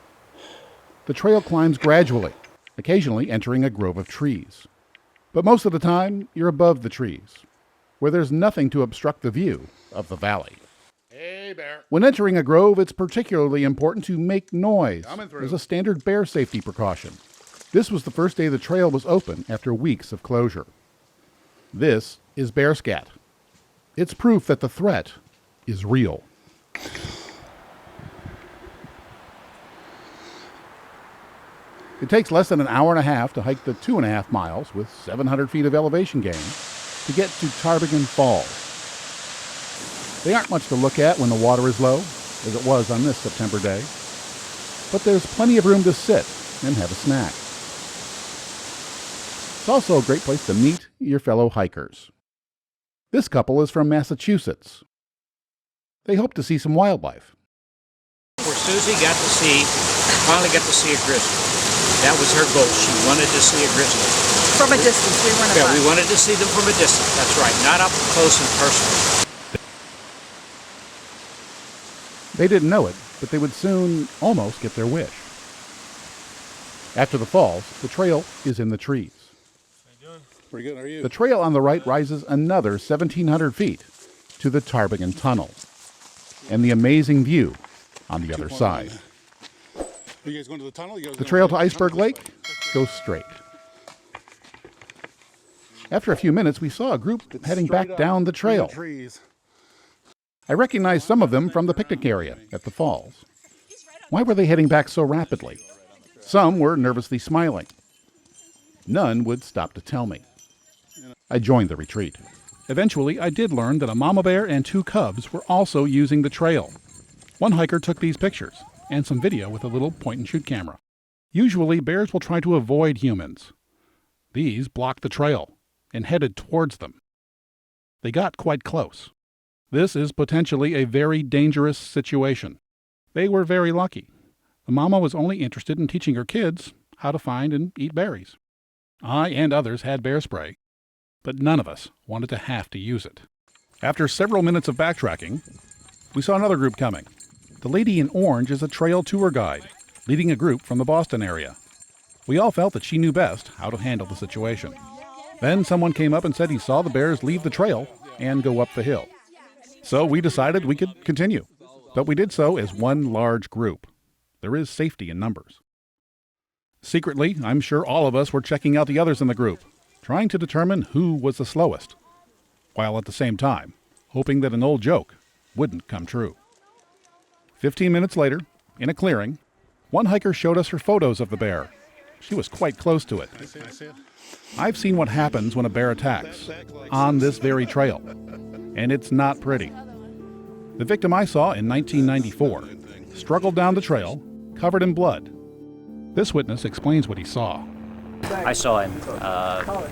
Speaker 1: The trail climbs gradually, occasionally entering a grove of trees. But most of the time, you're above the trees, where there's nothing to obstruct the view of the valley.
Speaker 2: Hey, bear.
Speaker 1: When entering a grove, it's particularly important to make noise
Speaker 2: Coming through.
Speaker 1: as a standard bear safety precaution. This was the first day the trail was open after weeks of closure. This is bear scat. It's proof that the threat is real. It takes less than an hour and a half to hike the 2.5 miles with 700 feet of elevation gain to get to Ptarmigan Falls. They aren't much to look at when the water is low, as it was on this September day, but there's plenty of room to sit and have a snack. It's also a great place to meet your fellow hikers. This couple is from Massachusetts. They hope to see some wildlife.
Speaker 9: Where Susie finally got to see a grizzly. That was her goal. She wanted to see a grizzly.
Speaker 3: From a distance, we weren't
Speaker 9: Yeah, we wanted to see them from a distance. That's right, not up close and personal.
Speaker 1: They didn't know it, but they would soon almost get their wish. After the falls, the trail is in the trees.
Speaker 2: Pretty good, how are you?
Speaker 1: The trail on the right rises another 1,700 feet to the Ptarmigan Tunnel and the amazing view on the other side.
Speaker 2: Are you guys going to the tunnel?
Speaker 1: The trail to Iceberg Lake goes straight. After a few minutes, we saw a group heading back down the trail. I recognized some of them from the picnic area at the falls. Why were they heading back so rapidly? Some were nervously smiling. None would stop to tell me. I joined the retreat. Eventually, I did learn that a mama bear and 2 cubs were also using the trail. One hiker took these pictures and some video with a little point-and-shoot camera. Usually, bears will try to avoid humans. These blocked the trail and headed towards them. They got quite close. This is potentially a very dangerous situation. They were very lucky. The mama was only interested in teaching her kids how to find and eat berries. I and others had bear spray, but none of us wanted to have to use it. After several minutes of backtracking, we saw another group coming. The lady in orange is a trail tour guide, leading a group from the Boston area. We all felt that she knew best how to handle the situation. Then someone came up and said he saw the bears leave the trail and go up the hill. So we decided we could continue, but we did so as one large group. There is safety in numbers. Secretly, I'm sure all of us were checking out the others in the group, trying to determine who was the slowest, while at the same time hoping that an old joke wouldn't come true. 15 minutes later, in a clearing, one hiker showed us her photos of the bear. She was quite close to it. I've seen what happens when a bear attacks on this very trail, and it's not pretty. The victim I saw in 1994 struggled down the trail, covered in blood. This witness explains what he saw.
Speaker 10: I saw him.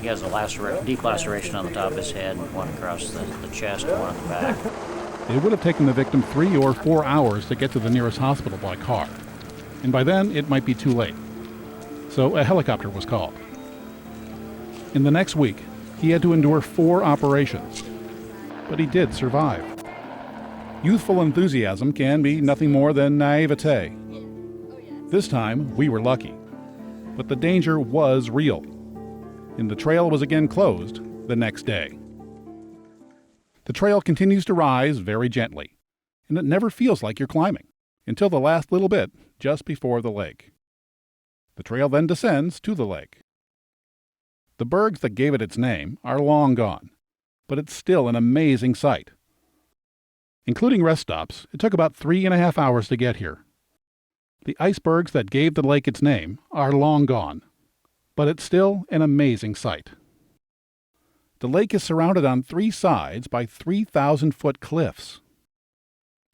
Speaker 10: He has a deep laceration on the top of his head, one across the chest and one on the back.
Speaker 1: It would have taken the victim 3 or 4 hours to get to the nearest hospital by car, and by then it might be too late. So a helicopter was called. In the next week, he had to endure 4 operations, but he did survive. Youthful enthusiasm can be nothing more than naivete. This time, we were lucky, but the danger was real, and the trail was again closed the next day. The trail continues to rise very gently, and it never feels like you're climbing, until the last little bit just before the lake. The trail then descends to the lake. The bergs that gave it its name are long gone, but it's still an amazing sight. Including rest stops, it took about 3.5 hours to get here. The icebergs that gave the lake its name are long gone, but it's still an amazing sight. The lake is surrounded on 3 sides by 3,000-foot cliffs.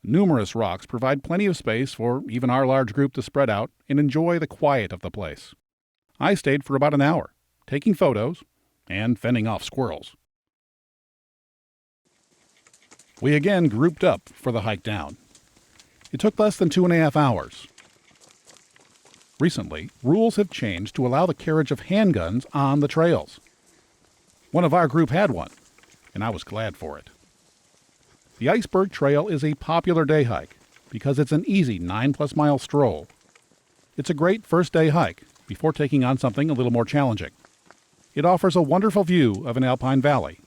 Speaker 1: Numerous rocks provide plenty of space for even our large group to spread out and enjoy the quiet of the place. I stayed for about an hour, taking photos and fending off squirrels. We again grouped up for the hike down. It took less than 2.5 hours. Recently, rules have changed to allow the carriage of handguns on the trails. One of our group had one, and I was glad for it. The Iceberg Trail is a popular day hike because it's an easy 9+ mile stroll. It's a great first day hike before taking on something a little more challenging. It offers a wonderful view of an alpine valley,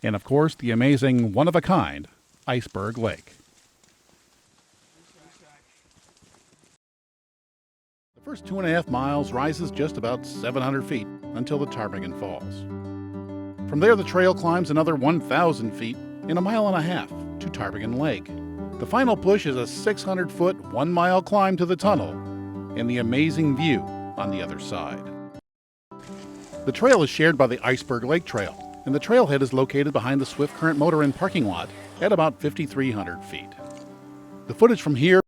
Speaker 1: and of course the amazing one-of-a-kind Iceberg Lake. The first 2.5 miles rises just about 700 feet until the Ptarmigan Falls. From there, the trail climbs another 1,000 feet in 1.5 miles to Ptarmigan Lake. The final push is a 600-foot, 1-mile climb to the tunnel and the amazing view on the other side. The trail is shared by the Iceberg Lake Trail, and the trailhead is located behind the Swift Current Motor Inn parking lot at about 5,300 feet. The footage from here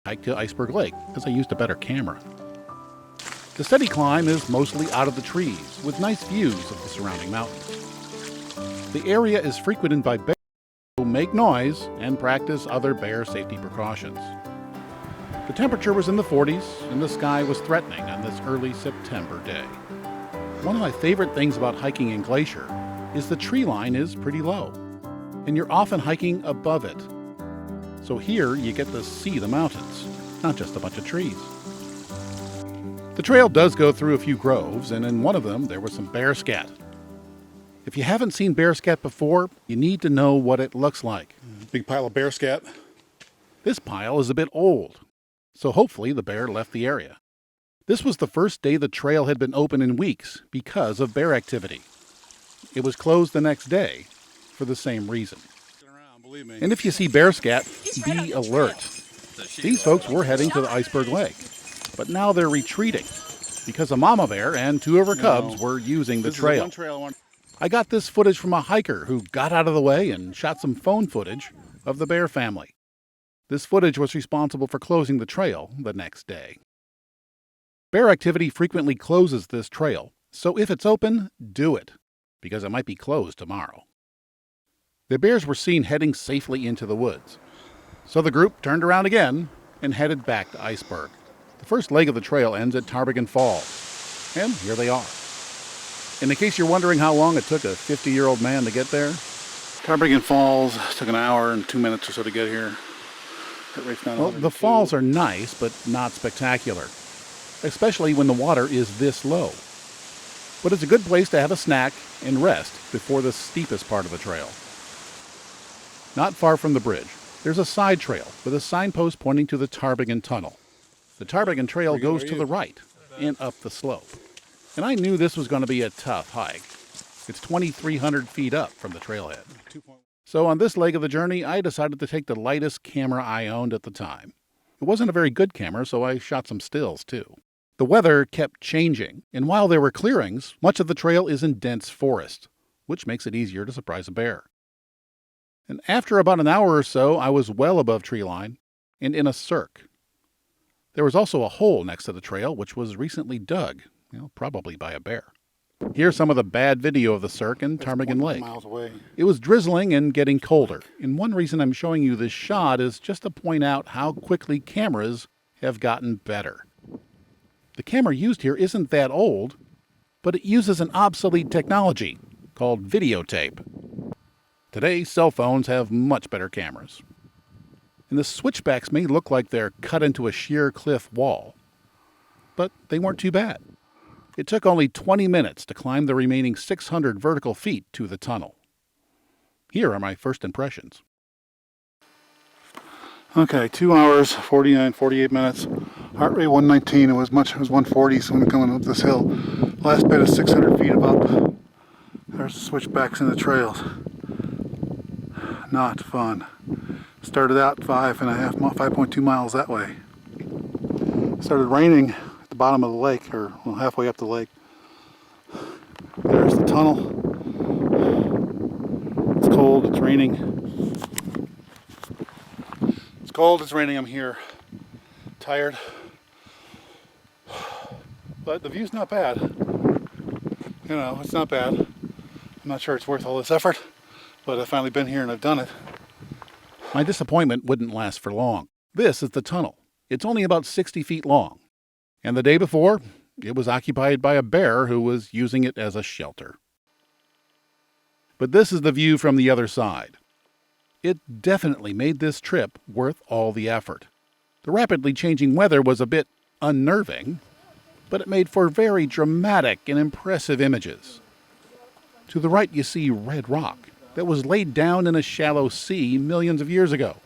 Speaker 1: hike to Iceberg Lake, as I used a better camera. The steady climb is mostly out of the trees, with nice views of the surrounding mountains. The area is frequented by bears who make noise and practice other bear safety precautions. The temperature was in the 40s and the sky was threatening on this early September day. One of my favorite things about hiking in Glacier is the tree line is pretty low, and you're often hiking above it. So here you get to see the mountains, not just a bunch of trees. The trail does go through a few groves, and in one of them there was some bear scat. If you haven't seen bear scat before, you need to know what it looks like.
Speaker 2: Big pile of bear scat.
Speaker 1: This pile is a bit old, so hopefully the bear left the area. This was the first day the trail had been open in weeks because of bear activity. It was closed the next day for the same reason. And if you see bear scat, be alert. These folks were heading to the Iceberg Lake, but now they're retreating because a mama bear and two of her cubs were using the trail. I got this footage from a hiker who got out of the way and shot some phone footage of the bear family. This footage was responsible for closing the trail the next day. Bear activity frequently closes this trail, so if it's open, do it, because it might be closed tomorrow. The bears were seen heading safely into the woods, so the group turned around again and headed back to Iceberg. The first leg of the trail ends at Ptarmigan Falls, and here they are. And in case you're wondering how long it took a 50-year-old man to get there,
Speaker 2: Ptarmigan Falls took an hour and 2 minutes or so to get here.
Speaker 1: Well, the falls are nice, but not spectacular, especially when the water is this low. But it's a good place to have a snack and rest before the steepest part of the trail. Not far from the bridge, there's a side trail with a signpost pointing to the Ptarmigan Tunnel. The Ptarmigan Trail goes to the right and up the slope. And I knew this was going to be a tough hike. It's 2,300 feet up from the trailhead. So on this leg of the journey, I decided to take the lightest camera I owned at the time. It wasn't a very good camera, so I shot some stills too. The weather kept changing, and while there were clearings, much of the trail is in dense forest, which makes it easier to surprise a bear. And after about an hour or so, I was well above tree line and in a cirque. There was also a hole next to the trail, which was recently dug, probably by a bear. Here's some of the bad video of the cirque in Ptarmigan Lake. It was drizzling and getting colder, and one reason I'm showing you this shot is just to point out how quickly cameras have gotten better. The camera used here isn't that old, but it uses an obsolete technology called videotape. Today, cell phones have much better cameras. And the switchbacks may look like they're cut into a sheer cliff wall, but they weren't too bad. It took only 20 minutes to climb the remaining 600 vertical feet to the tunnel. Here are my first impressions.
Speaker 2: Okay, 2 hours, 48 minutes. Heart rate 119. It was 140, so I'm coming up this hill. Last bit is 600 feet of up. There's the switchbacks in the trails. Not fun. Started out 5.2 miles that way. Started raining at the bottom of the lake, or halfway up the lake. There's the tunnel. It's cold, it's raining. It's cold, it's raining, I'm here. Tired. But the view's not bad. It's not bad. I'm not sure it's worth all this effort, but I've finally been here and I've done it.
Speaker 1: My disappointment wouldn't last for long. This is the tunnel. It's only about 60 feet long. And the day before, it was occupied by a bear who was using it as a shelter. But this is the view from the other side. It definitely made this trip worth all the effort. The rapidly changing weather was a bit unnerving, but it made for very dramatic and impressive images. To the right you see red rock that was laid down in a shallow sea millions of years ago,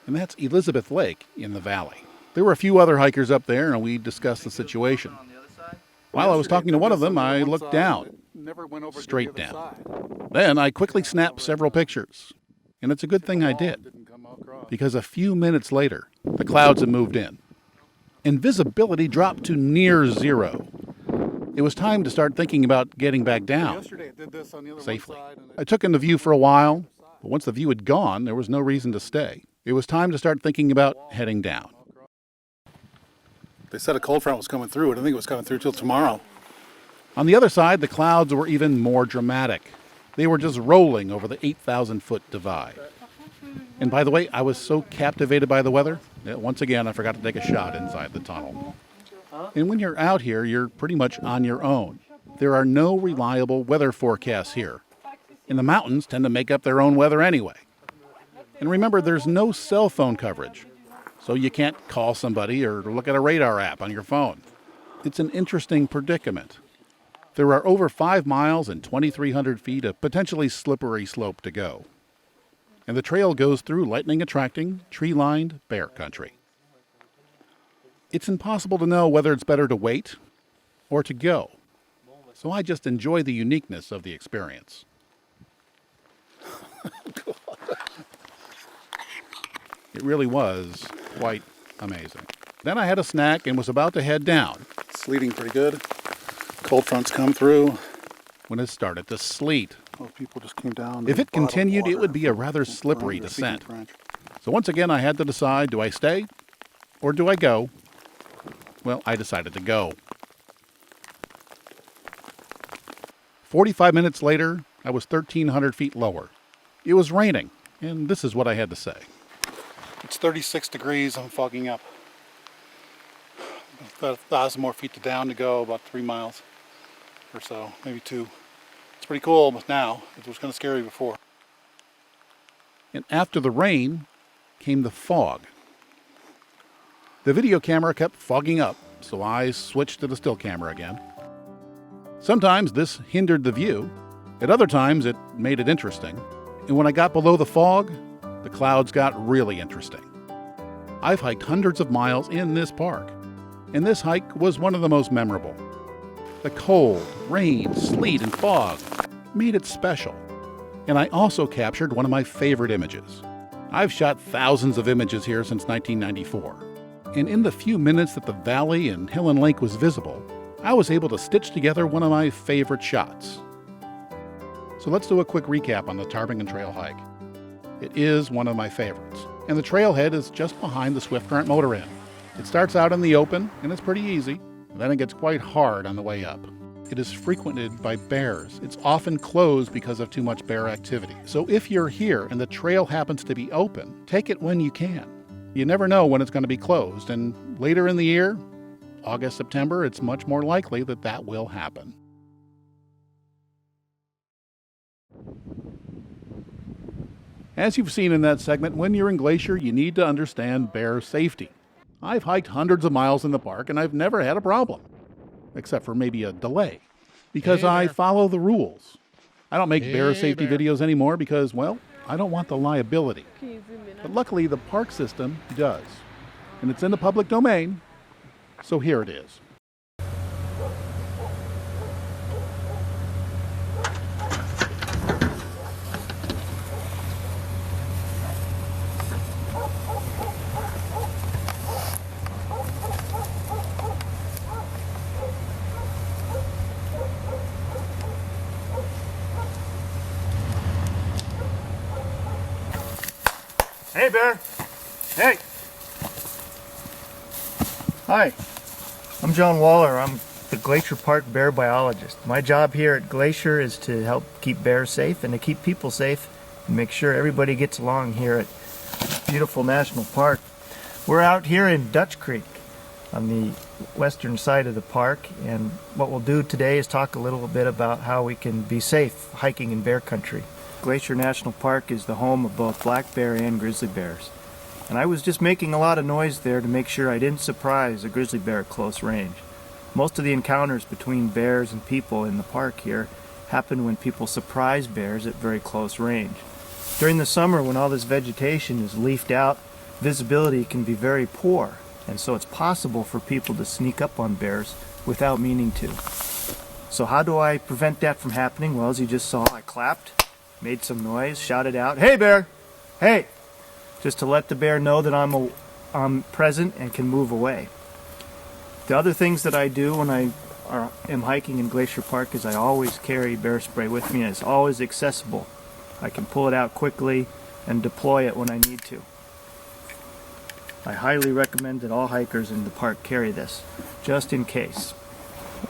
Speaker 1: and that's Elizabeth Lake in the valley. There were a few other hikers up there, and we discussed the situation. While I was talking to one of them, I looked down, straight down. Then I quickly snapped several pictures, and it's a good thing I did, because a few minutes later, the clouds had moved in, and visibility dropped to near zero. It was time to start thinking about getting back down safely. I took in the view for a while, but once the view had gone, there was no reason to stay. It was time to start thinking about heading down.
Speaker 2: They said a cold front was coming through. I don't think it was coming through till tomorrow.
Speaker 1: On the other side, the clouds were even more dramatic. They were just rolling over the 8,000-foot divide. And by the way, I was so captivated by the weather that once again I forgot to take a shot inside the tunnel. And when you're out here, you're pretty much on your own. There are no reliable weather forecasts here. And the mountains tend to make up their own weather anyway. And remember, there's no cell phone coverage, so you can't call somebody or look at a radar app on your phone. It's an interesting predicament. There are over 5 miles and 2,300 feet of potentially slippery slope to go. And the trail goes through lightning-attracting, tree-lined bear country. It's impossible to know whether it's better to wait or to go. So I just enjoy the uniqueness of the experience. It really was quite amazing. Then I had a snack and was about to head down.
Speaker 2: It's sleeting pretty good. Cold fronts come through.
Speaker 1: When it started to sleet.
Speaker 2: Most people just came down.
Speaker 1: If it continued, it would be a rather slippery descent. So once again, I had to decide, do I stay or do I go? Well, I decided to go. 45 minutes later, I was 1,300 feet lower. It was raining, and this is what I had to say.
Speaker 2: It's 36 degrees. I'm fogging up. About 1,000 more feet down to go, about 3 miles or so, maybe 2. It's pretty cool now. It was kind of scary before.
Speaker 1: And after the rain came the fog. The video camera kept fogging up, so I switched to the still camera again. Sometimes this hindered the view. At other times, it made it interesting. And when I got below the fog, the clouds got really interesting. I've hiked hundreds of miles in this park, and this hike was one of the most memorable. The cold, rain, sleet, and fog made it special. And I also captured one of my favorite images. I've shot thousands of images here since 1994. And in the few minutes that the valley and Highline Lake was visible, I was able to stitch together one of my favorite shots. So let's do a quick recap on the Ptarmigan Trail hike. It is one of my favorites, and the trailhead is just behind the Swift Current motor inn. It starts out in the open, and it's pretty easy, and then it gets quite hard on the way up. It is frequented by bears. It's often closed because of too much bear activity. So if you're here and the trail happens to be open, take it when you can. You never know when it's going to be closed, and later in the year, August, September, it's much more likely that that will happen. As you've seen in that segment, when you're in Glacier, you need to understand bear safety. I've hiked hundreds of miles in the park, and I've never had a problem, except for maybe a delay, because I follow the rules. I don't make bear safety videos anymore because, well, I don't want the liability. But luckily, the park system does, and it's in the public domain, so here it is.
Speaker 11: Hey, Bear. Hey. Hi. I'm John Waller. I'm the Glacier Park bear biologist. My job here at Glacier is to help keep bears safe and to keep people safe and make sure everybody gets along here at beautiful national park. We're out here in Dutch Creek on the western side of the park, and what we'll do today is talk a little bit about how we can be safe hiking in bear country. Glacier National Park is the home of both black bear and grizzly bears. And I was just making a lot of noise there to make sure I didn't surprise a grizzly bear at close range. Most of the encounters between bears and people in the park here happen when people surprise bears at very close range. During the summer, when all this vegetation is leafed out, visibility can be very poor, and so it's possible for people to sneak up on bears without meaning to. So how do I prevent that from happening? Well, as you just saw, I clapped, made some noise, shouted out, "Hey, bear! Hey!" just to let the bear know that I'm present and can move away. The other things that I do when I am hiking in Glacier Park is I always carry bear spray with me, and it's always accessible. I can pull it out quickly and deploy it when I need to. I highly recommend that all hikers in the park carry this, just in case.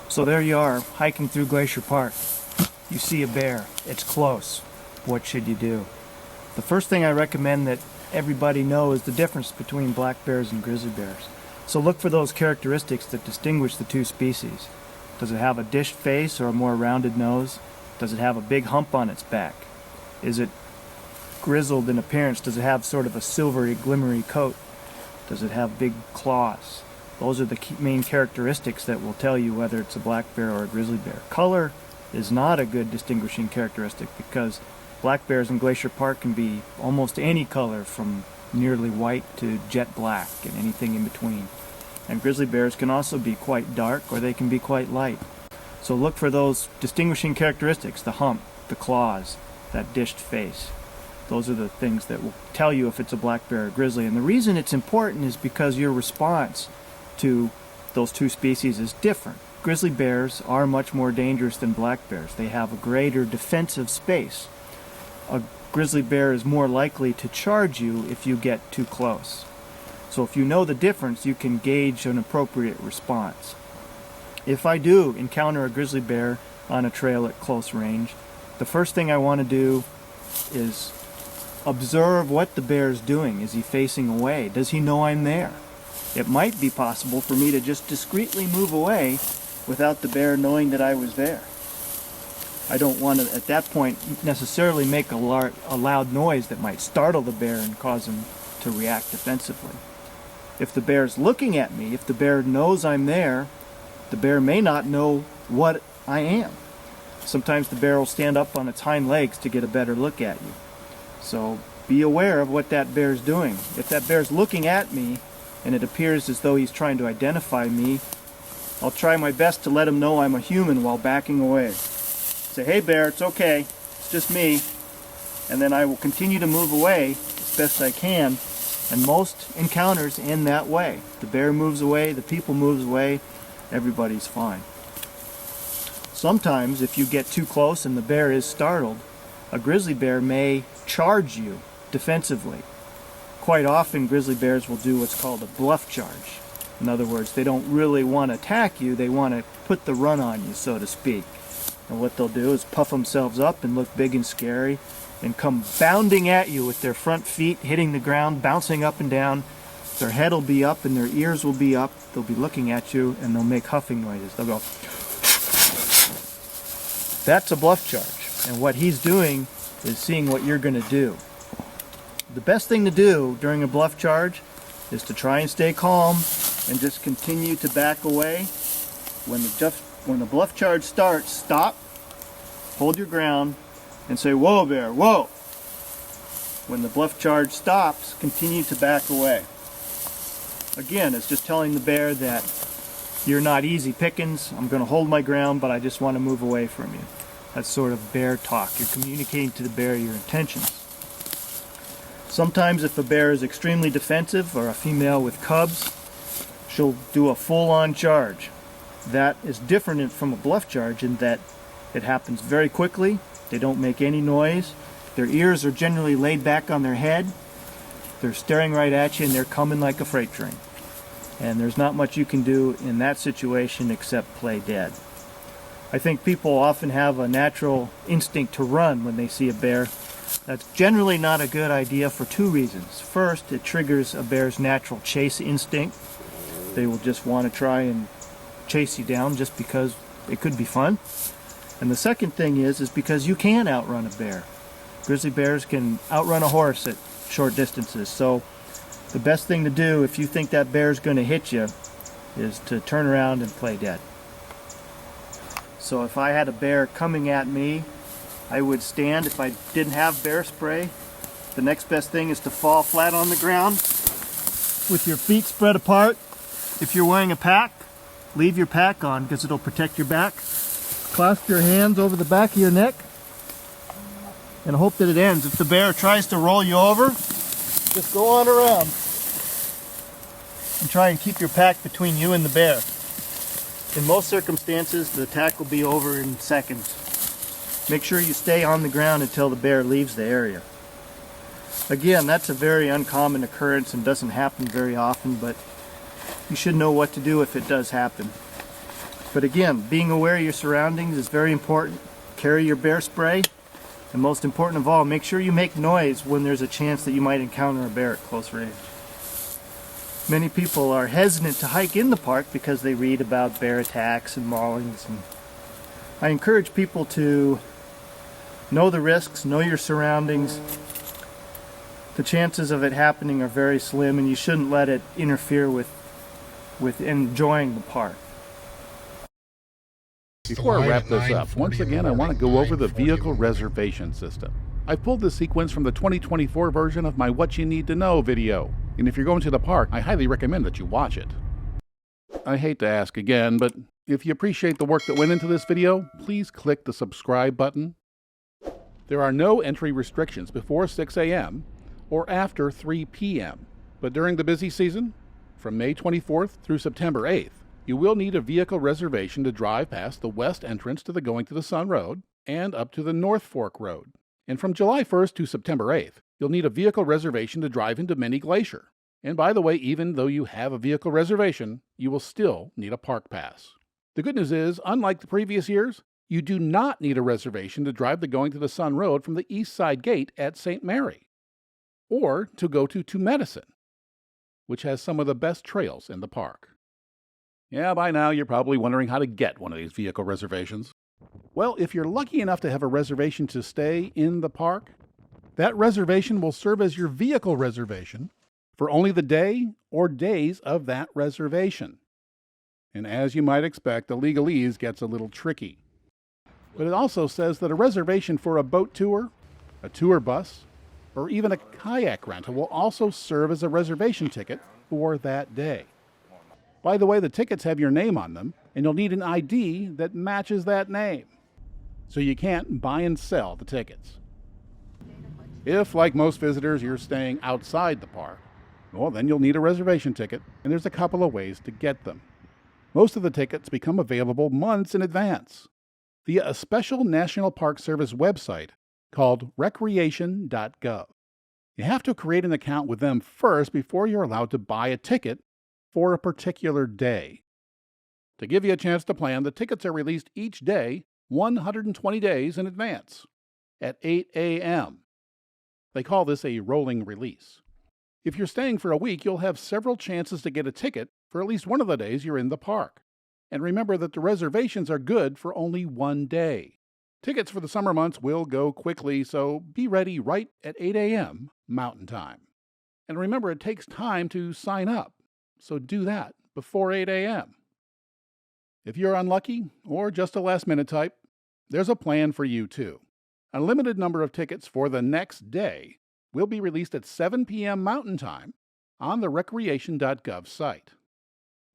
Speaker 11: So there you are, hiking through Glacier Park. You see a bear. It's close. What should you do? The first thing I recommend that everybody know is the difference between black bears and grizzly bears. So look for those characteristics that distinguish the two species. Does it have a dished face or a more rounded nose? Does it have a big hump on its back? Is it grizzled in appearance? Does it have sort of a silvery, glimmery coat? Does it have big claws? Those are the main characteristics that will tell you whether it's a black bear or a grizzly bear. Color is not a good distinguishing characteristic because black bears in Glacier Park can be almost any color from nearly white to jet black and anything in between. And grizzly bears can also be quite dark or they can be quite light. So look for those distinguishing characteristics, the hump, the claws, that dished face. Those are the things that will tell you if it's a black bear or grizzly. And the reason it's important is because your response to those two species is different. Grizzly bears are much more dangerous than black bears. They have a greater defensive space. A grizzly bear is more likely to charge you if you get too close. So if you know the difference, you can gauge an appropriate response. If I do encounter a grizzly bear on a trail at close range, the first thing I want to do is observe what the bear is doing. Is he facing away? Does he know I'm there? It might be possible for me to just discreetly move away without the bear knowing that I was there. I don't want to, at that point, necessarily make a loud noise that might startle the bear and cause him to react defensively. If the bear's looking at me, if the bear knows I'm there, the bear may not know what I am. Sometimes the bear will stand up on its hind legs to get a better look at you. So be aware of what that bear's doing. If that bear's looking at me and it appears as though he's trying to identify me, I'll try my best to let him know I'm a human while backing away. Say, hey bear, it's okay, it's just me. And then I will continue to move away as best I can. And most encounters end that way. The bear moves away, the people moves away, everybody's fine. Sometimes if you get too close and the bear is startled, a grizzly bear may charge you defensively. Quite often grizzly bears will do what's called a bluff charge. In other words, they don't really want to attack you, they want to put the run on you, so to speak. And what they'll do is puff themselves up and look big and scary and come bounding at you with their front feet hitting the ground, bouncing up and down. Their head will be up and their ears will be up. They'll be looking at you and they'll make huffing noises. They'll go. That's a bluff charge. And what he's doing is seeing what you're going to do. The best thing to do during a bluff charge is to try and stay calm and just continue to back away. When the bluff charge starts, stop, hold your ground, and say, whoa bear, whoa. When the bluff charge stops, continue to back away. Again, it's just telling the bear that you're not easy pickings, I'm going to hold my ground, but I just want to move away from you. That's sort of bear talk. You're communicating to the bear your intentions. Sometimes if a bear is extremely defensive, or a female with cubs, she'll do a full-on charge. That is different from a bluff charge in that it happens very quickly, they don't make any noise, their ears are generally laid back on their head, they're staring right at you and they're coming like a freight train. And there's not much you can do in that situation except play dead. I think people often have a natural instinct to run when they see a bear. That's generally not a good idea for two reasons. First, it triggers a bear's natural chase instinct. They will just want to try and chase you down just because it could be fun. And the second thing is because you can outrun a bear. Grizzly bears can outrun a horse at short distances. So the best thing to do if you think that bear is going to hit you is to turn around and play dead. So if I had a bear coming at me, I would stand. If I didn't have bear spray, the next best thing is to fall flat on the ground with your feet spread apart. If you're wearing a pack, leave your pack on because it'll protect your back. Clasp your hands over the back of your neck and hope that it ends. If the bear tries to roll you over, just go on around and try and keep your pack between you and the bear. In most circumstances, the attack will be over in seconds. Make sure you stay on the ground until the bear leaves the area. Again, that's a very uncommon occurrence and doesn't happen very often, but you should know what to do if it does happen. But again, being aware of your surroundings is very important. carry your bear spray, and most important of all, make sure you make noise when there's a chance that you might encounter a bear at close range. Many people are hesitant to hike in the park because they read about bear attacks and maulings. And I encourage people to know the risks, know your surroundings. The chances of it happening are very slim, and you shouldn't let it interfere with enjoying the park.
Speaker 1: Before I wrap this up, once again I want to go over the vehicle reservation system. I pulled this sequence from the 2024 version of my What You Need to Know video, and if you're going to the park, I highly recommend that you watch it. I hate to ask again, but if you appreciate the work that went into this video, please click the subscribe button. There are no entry restrictions before 6 a.m. or after 3 p.m., but during the busy season, from May 24th through September 8th, you will need a vehicle reservation to drive past the west entrance to the Going to the Sun Road and up to the North Fork Road. And from July 1st to September 8th, you'll need a vehicle reservation to drive into Mini Glacier. And by the way, even though you have a vehicle reservation, you will still need a park pass. The good news is, unlike the previous years, you do not need a reservation to drive the Going to the Sun Road from the east side gate at St. Mary, or to go to Medicine, which has some of the best trails in the park. Yeah, by now you're probably wondering how to get one of these vehicle reservations. Well, if you're lucky enough to have a reservation to stay in the park, that reservation will serve as your vehicle reservation for only the day or days of that reservation. And as you might expect, the legalese gets a little tricky. But it also says that a reservation for a boat tour, a tour bus, or even a kayak rental will also serve as a reservation ticket for that day. By the way, the tickets have your name on them, and you'll need an ID that matches that name. So you can't buy and sell the tickets. If, like most visitors, you're staying outside the park, well, then you'll need a reservation ticket, and there's a couple of ways to get them. Most of the tickets become available months in advance via a special National Park Service website called recreation.gov. You have to create an account with them first before you're allowed to buy a ticket for a particular day. To give you a chance to plan, the tickets are released each day 120 days in advance at 8 a.m. They call this a rolling release. If you're staying for a week, you'll have several chances to get a ticket for at least one of the days you're in the park. And remember that the reservations are good for only one day. Tickets for the summer months will go quickly, so be ready right at 8 a.m. Mountain Time. And remember, it takes time to sign up, so do that before 8 a.m. If you're unlucky, or just a last-minute type, there's a plan for you too. A limited number of tickets for the next day will be released at 7 p.m. Mountain Time on the recreation.gov site.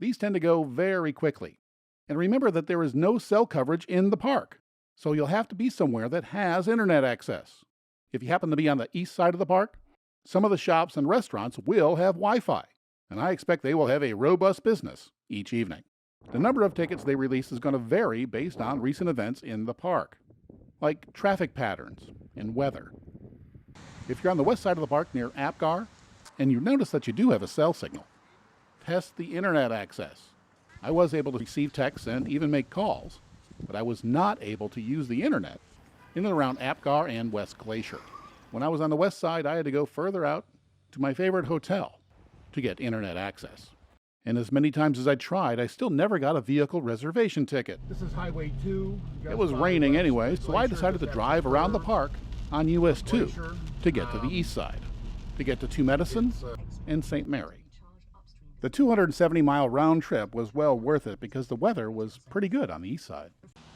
Speaker 1: These tend to go very quickly. And remember that there is no cell coverage in the park, so you'll have to be somewhere that has internet access. If you happen to be on the east side of the park, some of the shops and restaurants will have Wi-Fi, and I expect they will have a robust business each evening. The number of tickets they release is going to vary based on recent events in the park, like traffic patterns and weather. If you're on the west side of the park near Apgar, and you notice that you do have a cell signal, test the internet access. I was able to receive texts and even make calls, but I was not able to use the internet in and around Apgar and West Glacier. When I was on the west side, I had to go further out to my favorite hotel to get internet access. And as many times as I tried, I still never got a vehicle reservation ticket.
Speaker 2: This is Highway 2.
Speaker 1: It was raining anyway, so I decided to drive around the park on US 2 to get to the east side, to get to Medicine and St. Mary. The 270-mile round trip was well worth it because the weather was pretty good on the east side.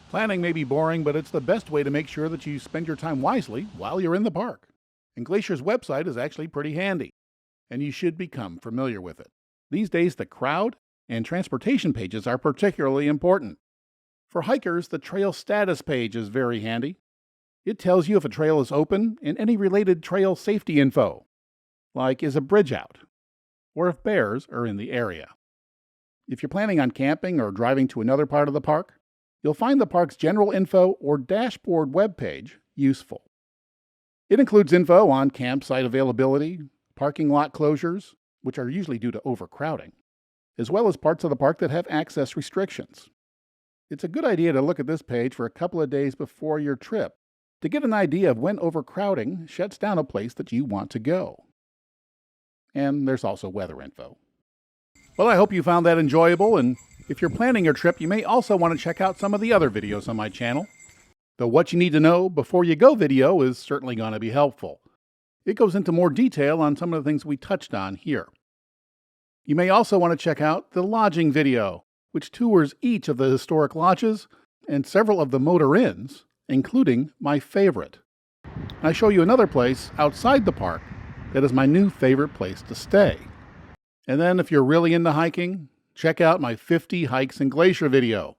Speaker 1: Planning may be boring, but it's the best way to make sure that you spend your time wisely while you're in the park. And Glacier's website is actually pretty handy, and you should become familiar with it. These days, the crowd and transportation pages are particularly important. For hikers, the trail status page is very handy. It tells you if a trail is open and any related trail safety info, like is a bridge out, or if bears are in the area. If you're planning on camping or driving to another part of the park, you'll find the park's general info or dashboard webpage useful. It includes info on campsite availability, parking lot closures, which are usually due to overcrowding, as well as parts of the park that have access restrictions. it's a good idea to look at this page for a couple of days before your trip to get an idea of when overcrowding shuts down a place that you want to go. And there's also weather info. Well, I hope you found that enjoyable, and if you're planning your trip, you may also want to check out some of the other videos on my channel. The What You Need to Know Before You Go video is certainly going to be helpful. It goes into more detail on some of the things we touched on here. You may also want to check out the lodging video, which tours each of the historic lodges and several of the motor inns, including my favorite. I show you another place outside the park that is my new favorite place to stay. And then if you're really into hiking, check out my 50 Hikes in Glacier video.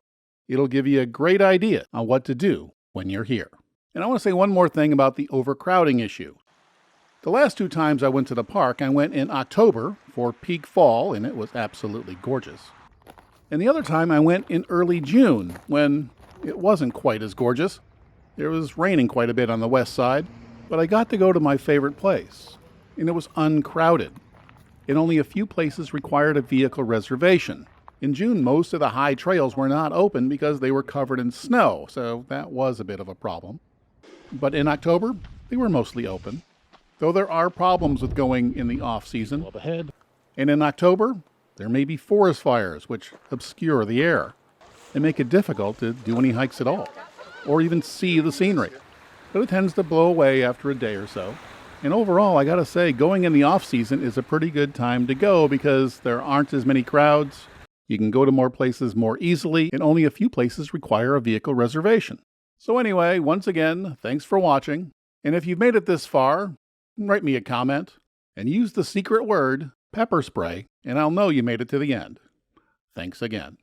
Speaker 1: It'll give you a great idea on what to do when you're here. And I want to say one more thing about the overcrowding issue. The last 2 times I went to the park, I went in October for peak fall, and it was absolutely gorgeous. And the other time I went in early June, when it wasn't quite as gorgeous. It was raining quite a bit on the west side, but I got to go to my favorite place, and it was uncrowded. And only a few places required a vehicle reservation. In June, most of the high trails were not open because they were covered in snow, so that was a bit of a problem. But in October, they were mostly open, though there are problems with going in the off-season. And in October, there may be forest fires, which obscure the air and make it difficult to do any hikes at all, or even see the scenery. But it tends to blow away after a day or so. And overall, I gotta say, going in the off-season is a pretty good time to go because there aren't as many crowds. You can go to more places more easily, and only a few places require a vehicle reservation. So anyway, once again, thanks for watching. And if you've made it this far, write me a comment and use the secret word, pepper spray, and I'll know you made it to the end. Thanks again.